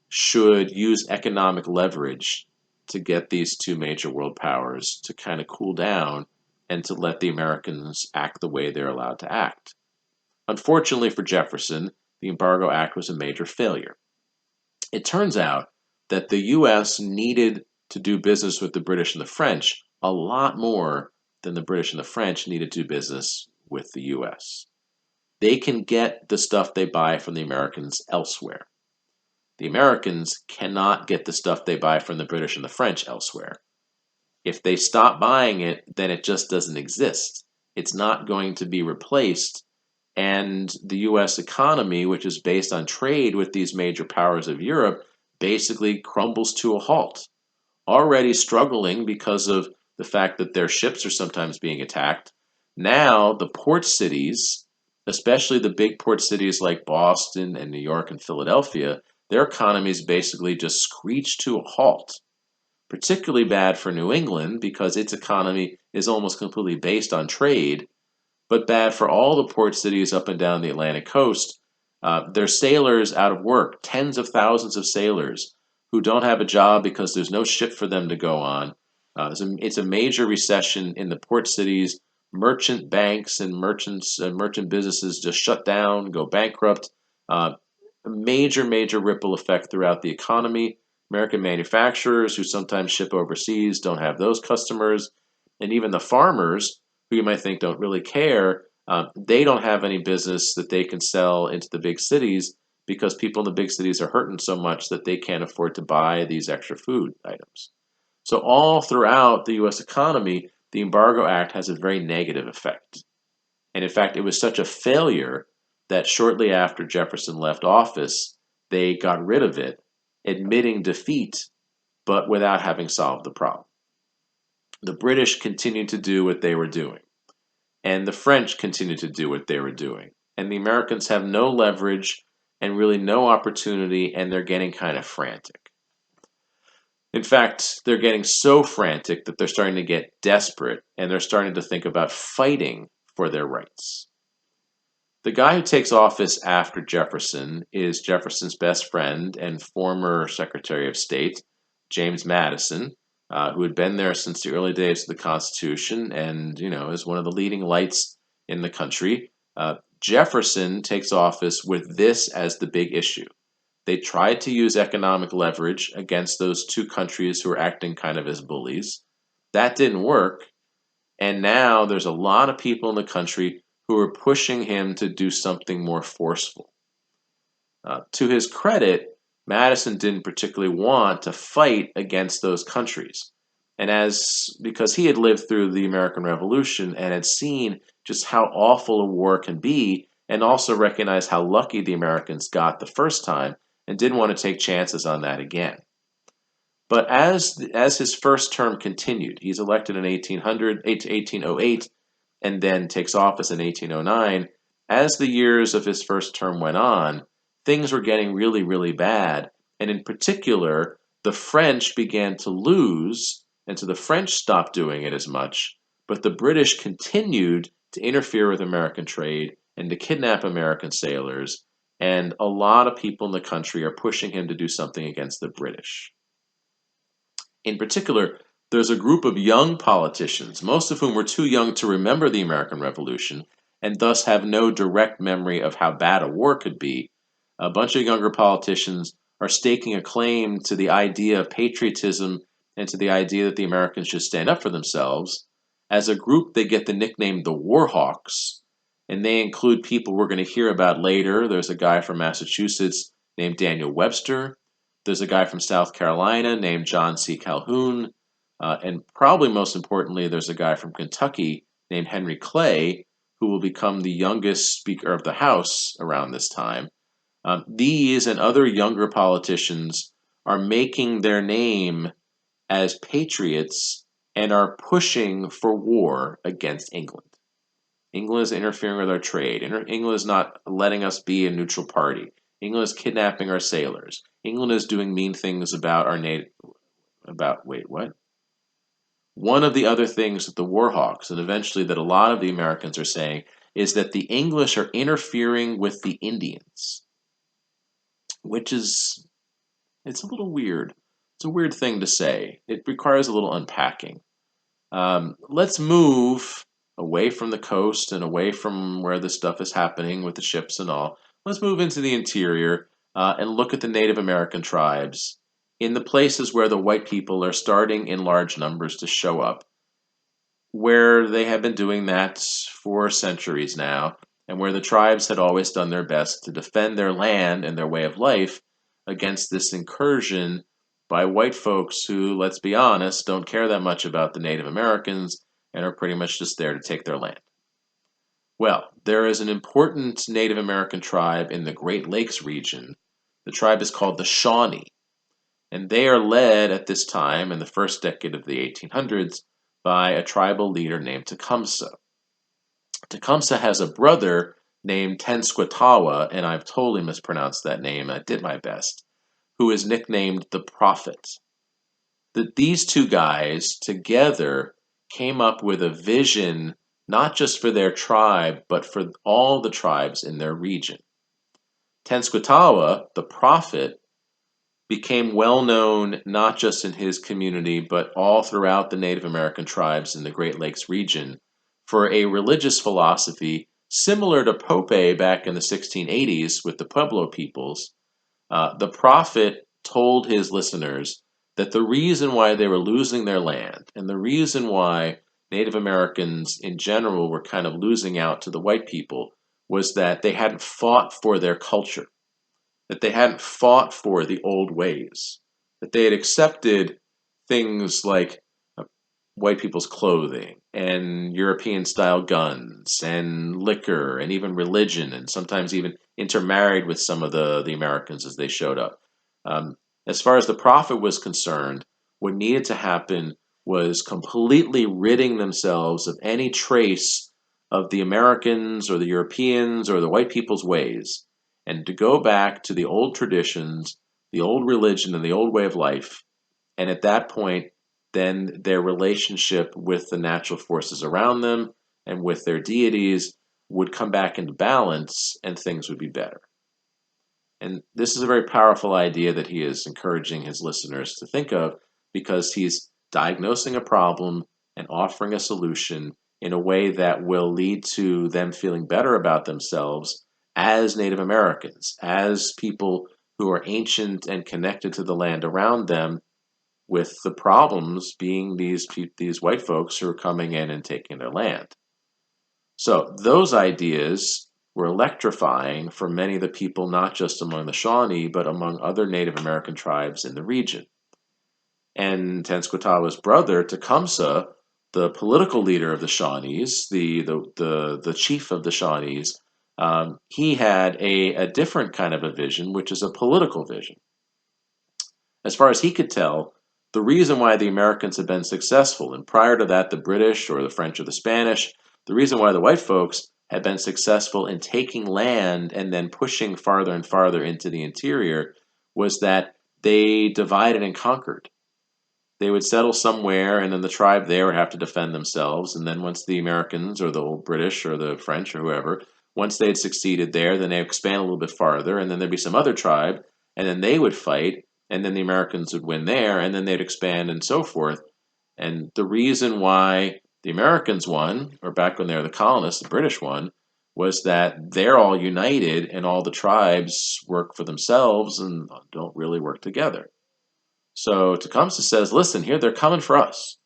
should use economic leverage to get these two major world powers to kind of cool down and to let the Americans act the way they're allowed to act. Unfortunately for Jefferson, the Embargo Act was a major failure. It turns out that the U.S. needed to do business with the British and the French a lot more than the British and the French needed to do business with the U.S. They can get the stuff they buy from the Americans elsewhere. The Americans cannot get the stuff they buy from the British and the French elsewhere. If they stop buying it, then it just doesn't exist. It's not going to be replaced, and the U.S. economy, which is based on trade with these major powers of Europe, basically crumbles to a halt. Already struggling because of the fact that their ships are sometimes being attacked, now the port cities, especially the big port cities like Boston and New York and Philadelphia, their economies basically just screech to a halt. Particularly bad for New England because its economy is almost completely based on trade, but bad for all the port cities up and down the Atlantic coast. Their sailors out of work, tens of thousands of sailors who don't have a job because there's no ship for them to go on. It's a major recession in the port cities. Merchant banks and merchant businesses just shut down, go bankrupt. A major ripple effect throughout the economy. American manufacturers who sometimes ship overseas don't have those customers. And even the farmers, who you might think don't really care, They don't have any business that they can sell into the big cities because people in the big cities are hurting so much that they can't afford to buy these extra food items. So all throughout the U.S. economy, the Embargo Act has a very negative effect. And in fact, it was such a failure that shortly after Jefferson left office, they got rid of it, admitting defeat, but without having solved the problem. The British continued to do what they were doing, and the French continued to do what they were doing. And the Americans have no leverage and really no opportunity, and they're getting kind of frantic. In fact, they're getting so frantic that they're starting to get desperate, and they're starting to think about fighting for their rights. The guy who takes office after Jefferson is Jefferson's best friend and former Secretary of State, James Madison, who had been there since the early days of the Constitution and, is one of the leading lights in the country. Jefferson takes office with this as the big issue. They tried to use economic leverage against those two countries who were acting kind of as bullies. That didn't work. And now there's a lot of people in the country who are pushing him to do something more forceful. To his credit, Madison didn't particularly want to fight against those countries. And because he had lived through the American Revolution and had seen just how awful a war can be, and also recognized how lucky the Americans got the first time, and didn't want to take chances on that again. But as his first term continued, he's elected in 1808 and then takes office in 1809. As the years of his first term went on, things were getting really, really bad. And in particular, the French began to lose, and so the French stopped doing it as much, but the British continued to interfere with American trade and to kidnap American sailors, and a lot of people in the country are pushing him to do something against the British. In particular, there's a group of young politicians, most of whom were too young to remember the American Revolution and thus have no direct memory of how bad a war could be. A bunch of younger politicians are staking a claim to the idea of patriotism and to the idea that the Americans should stand up for themselves. As a group, they get the nickname the War Hawks, and they include people we're going to hear about later. There's a guy from Massachusetts named Daniel Webster. There's a guy from South Carolina named John C. Calhoun. And probably most importantly, there's a guy from Kentucky named Henry Clay, who will become the youngest Speaker of the House around this time. These and other younger politicians are making their name as patriots and are pushing for war against England. England is interfering with our trade. England is not letting us be a neutral party. England is kidnapping our sailors. England is doing mean things about our native. Wait, what? One of the other things that the Warhawks, and eventually that a lot of the Americans are saying, is that the English are interfering with the Indians, which is, it's a little weird. It's a weird thing to say. It requires a little unpacking. Let's move away from the coast and away from where this stuff is happening with the ships and all. Let's move into the interior and look at the Native American tribes in the places where the white people are starting in large numbers to show up, where they have been doing that for centuries now, and where the tribes had always done their best to defend their land and their way of life against this incursion by white folks who, let's be honest, don't care that much about the Native Americans and are pretty much just there to take their land. Well, there is an important Native American tribe in the Great Lakes region. The tribe is called the Shawnee, and they are led at this time in the first decade of the 1800s by a tribal leader named Tecumseh. Tecumseh has a brother named Tenskwatawa, and I've totally mispronounced that name. I did my best, who is nicknamed the Prophet. These two guys together came up with a vision not just for their tribe, but for all the tribes in their region. Tenskwatawa, the Prophet, became well known not just in his community, but all throughout the Native American tribes in the Great Lakes region for a religious philosophy similar to Pope back in the 1680s with the Pueblo peoples. The Prophet told his listeners that the reason why they were losing their land and the reason why Native Americans in general were kind of losing out to the white people was that they hadn't fought for their culture, that they hadn't fought for the old ways, that they had accepted things like white people's clothing and European style guns and liquor and even religion, and sometimes even intermarried with some of the Americans as they showed up. Um, as far as the prophet was concerned, what needed to happen was completely ridding themselves of any trace of the Americans or the Europeans or the white people's ways, and to go back to the old traditions, the old religion, and the old way of life. And at that point, then their relationship with the natural forces around them and with their deities would come back into balance and things would be better. And this is a very powerful idea that he is encouraging his listeners to think of, because he's diagnosing a problem and offering a solution in a way that will lead to them feeling better about themselves as Native Americans, as people who are ancient and connected to the land around them, with the problems being these white folks who are coming in and taking their land. So those ideas were electrifying for many of the people, not just among the Shawnee, but among other Native American tribes in the region. And Tenskwatawa's brother, Tecumseh, the political leader of the Shawnees, the chief of the Shawnees, he had a different kind of a vision, which is a political vision. As far as he could tell, the reason why the Americans had been successful, and prior to that, the British or the French or the Spanish, the reason why the white folks had been successful in taking land and then pushing farther and farther into the interior was that they divided and conquered. They would settle somewhere, and then the tribe there would have to defend themselves. And then once the Americans or the old British or the French or whoever, once they had succeeded there, then they expand a little bit farther, and then there'd be some other tribe, and then they would fight, and then the Americans would win there, and then they'd expand and so forth. And the reason why the Americans won, or back when they were the colonists, the British won, was that they're all united and all the tribes work for themselves and don't really work together. So Tecumseh says, listen, here, they're coming for us.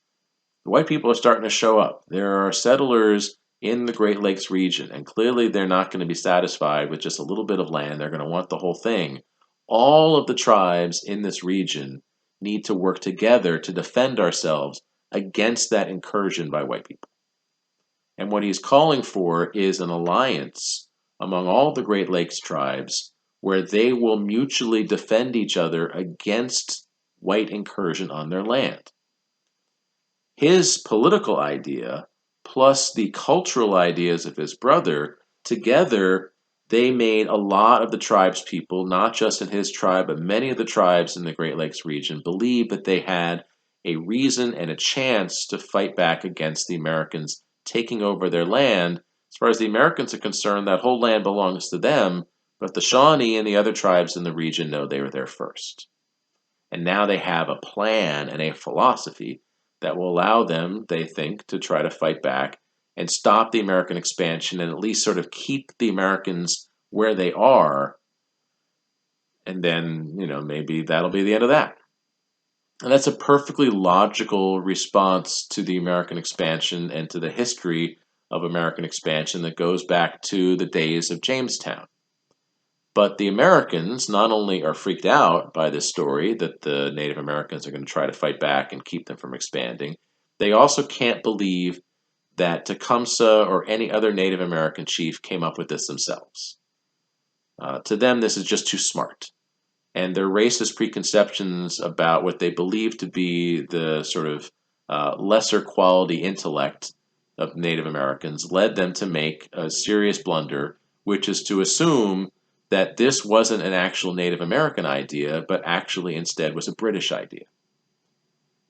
The white people are starting to show up. There are settlers in the Great Lakes region, and clearly they're not going to be satisfied with just a little bit of land. They're going to want the whole thing. All of the tribes in this region need to work together to defend ourselves against that incursion by white people. And what he's calling for is an alliance among all the Great Lakes tribes where they will mutually defend each other against white incursion on their land. His political idea plus the cultural ideas of his brother, together they made a lot of the tribes people, not just in his tribe, but many of the tribes in the Great Lakes region, believe that they had a reason and a chance to fight back against the Americans taking over their land. As far as the Americans are concerned, that whole land belongs to them, but the Shawnee and the other tribes in the region know they were there first. And now they have a plan and a philosophy that will allow them, they think, to try to fight back and stop the American expansion and at least sort of keep the Americans where they are. And then, maybe that'll be the end of that. And that's a perfectly logical response to the American expansion and to the history of American expansion that goes back to the days of Jamestown. But the Americans not only are freaked out by this story that the Native Americans are going to try to fight back and keep them from expanding, they also can't believe that Tecumseh or any other Native American chief came up with this themselves. To them, this is just too smart. And their racist preconceptions about what they believe to be the sort of lesser quality intellect of Native Americans led them to make a serious blunder, which is to assume that this wasn't an actual Native American idea, but actually instead was a British idea.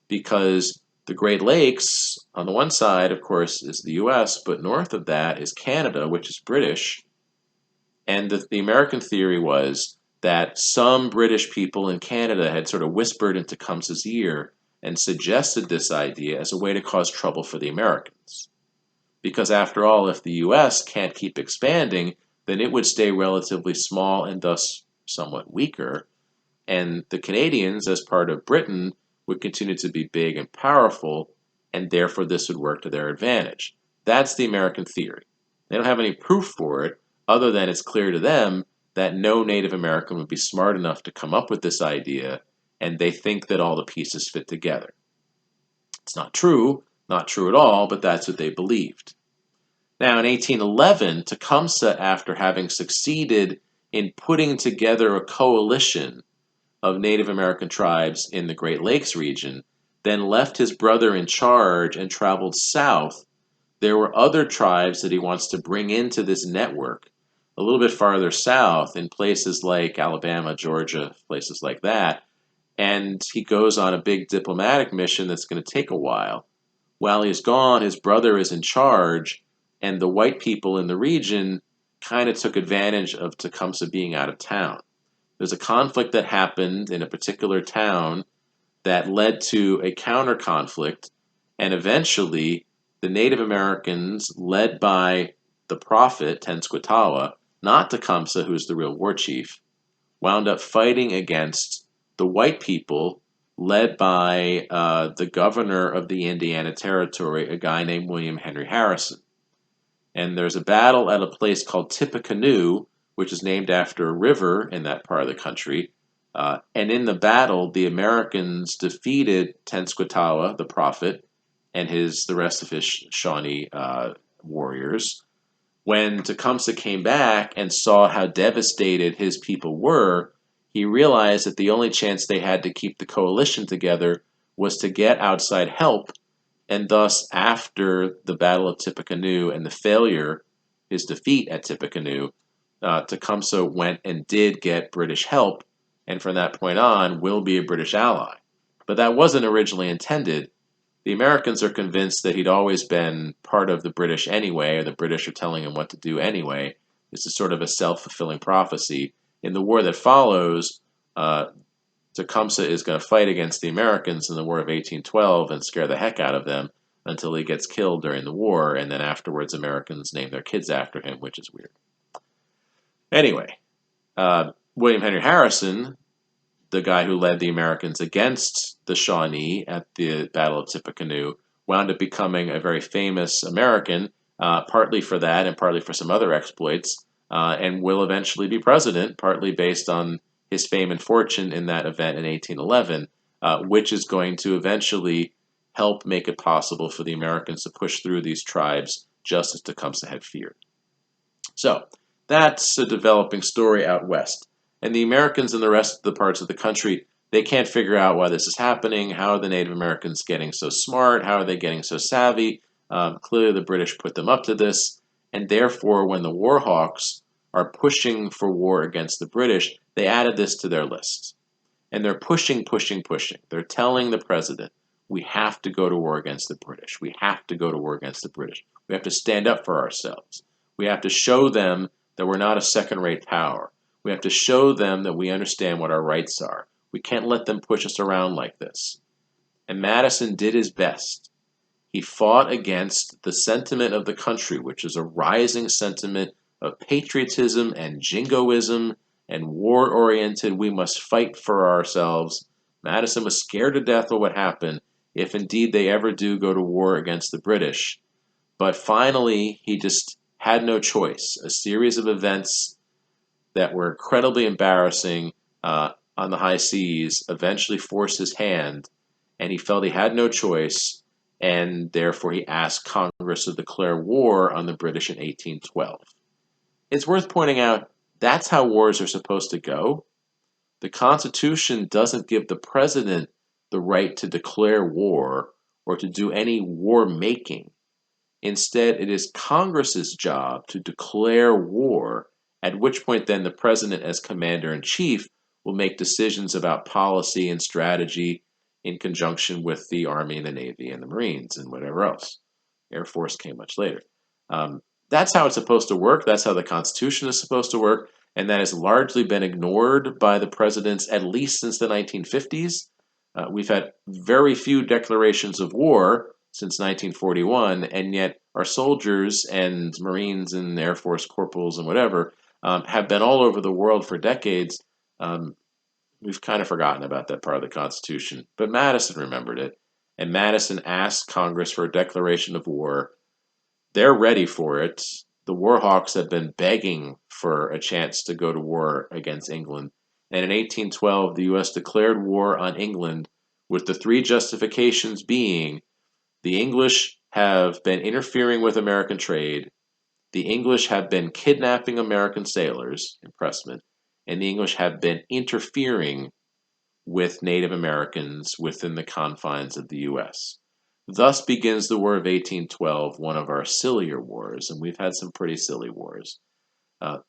Because the Great Lakes, on the one side, of course, is the US, but north of that is Canada, which is British. And the American theory was that some British people in Canada had sort of whispered in Tecumseh's ear and suggested this idea as a way to cause trouble for the Americans. Because after all, if the US can't keep expanding, then it would stay relatively small and thus somewhat weaker. And the Canadians, as part of Britain, would continue to be big and powerful. and therefore this would work to their advantage. That's the American theory. They don't have any proof for it other than it's clear to them that no Native American would be smart enough to come up with this idea, and they think that all the pieces fit together. It's not true at all, but that's what they believed. Now, in 1811, Tecumseh, after having succeeded in putting together a coalition of Native American tribes in the Great Lakes region, then left his brother in charge and traveled south. There were other tribes that he wants to bring into this network a little bit farther south in places like Alabama, Georgia, places like that. And he goes on a big diplomatic mission that's going to take a while. While he's gone, his brother is in charge, and the white people in the region kind of took advantage of Tecumseh being out of town. There's a conflict that happened in a particular town that led to a counter conflict, and eventually the Native Americans, led by the prophet Tenskwatawa, not Tecumseh, who's the real war chief, wound up fighting against the white people led by the governor of the Indiana Territory, a guy named William Henry Harrison. And there's a battle at a place called Tippecanoe, which is named after a river in that part of the country. And in the battle, the Americans defeated Tenskwatawa, the prophet, and the rest of his Shawnee warriors. When Tecumseh came back and saw how devastated his people were, he realized that the only chance they had to keep the coalition together was to get outside help, and thus, after the Battle of Tippecanoe and the failure, his defeat at Tippecanoe, Tecumseh went and did get British help, and from that point on will be a British ally. But that wasn't originally intended. The Americans are convinced that he'd always been part of the British anyway, or the British are telling him what to do anyway. This is sort of a self-fulfilling prophecy. In the war that follows, Tecumseh is going to fight against the Americans in the War of 1812 and scare the heck out of them until he gets killed during the war, and then afterwards Americans name their kids after him, which is weird. Anyway, William Henry Harrison, the guy who led the Americans against the Shawnee at the Battle of Tippecanoe, wound up becoming a very famous American, partly for that and partly for some other exploits, and will eventually be president, partly based on his fame and fortune in that event in 1811, which is going to eventually help make it possible for the Americans to push through these tribes just as Tecumseh had feared. So that's a developing story out west. And the Americans in the rest of the parts of the country, they can't figure out why this is happening. How are the Native Americans getting so smart? How are they getting so savvy? Clearly the British put them up to this. And therefore, when the Warhawks are pushing for war against the British, they added this to their list. And they're pushing. They're telling the president, we have to go to war against the British. We have to go to war against the British. We have to stand up for ourselves. We have to show them that we're not a second-rate power. We have to show them that we understand what our rights are. We can't let them push us around like this. And Madison did his best. He fought against the sentiment of the country, which is a rising sentiment of patriotism and jingoism and war-oriented, we must fight for ourselves. Madison was scared to death of what happened if indeed they ever do go to war against the British. But finally, he just had no choice. A series of events that were incredibly embarrassing on the high seas eventually forced his hand, and he felt he had no choice, and therefore he asked Congress to declare war on the British in 1812. It's worth pointing out that's how wars are supposed to go. The Constitution doesn't give the president the right to declare war or to do any war making. Instead, it is Congress's job to declare war, at which point then the president as commander-in-chief will make decisions about policy and strategy in conjunction with the Army and the Navy and the Marines and whatever else. Air Force came much later. That's how it's supposed to work. That's how the Constitution is supposed to work. And that has largely been ignored by the presidents at least since the 1950s. We've had very few declarations of war since 1941, and yet our soldiers and Marines and Air Force corporals and whatever have been all over the world for decades. We've kind of forgotten about that part of the Constitution, but Madison remembered it, and Madison asked Congress for a declaration of war. They're ready for it. The Warhawks have been begging for a chance to go to war against England. And in 1812, the U.S. declared war on England with the three justifications being the English have been interfering with American trade, the English have been kidnapping American sailors, impressment, and the English have been interfering with Native Americans within the confines of the U.S. Thus begins the War of 1812, one of our sillier wars, and we've had some pretty silly wars.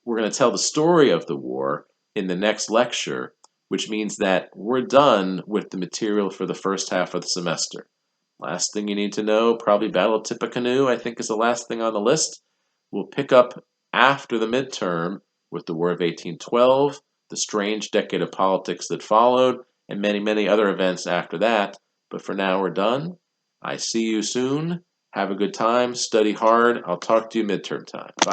We're going to tell the story of the war in the next lecture, which means that we're done with the material for the first half of the semester. Last thing you need to know, probably Battle of Tippecanoe, I think is the last thing on the list. We'll pick up after the midterm with the War of 1812, the strange decade of politics that followed, and many, many other events after that. But for now, we're done. I see you soon. Have a good time. Study hard. I'll talk to you midterm time. Bye.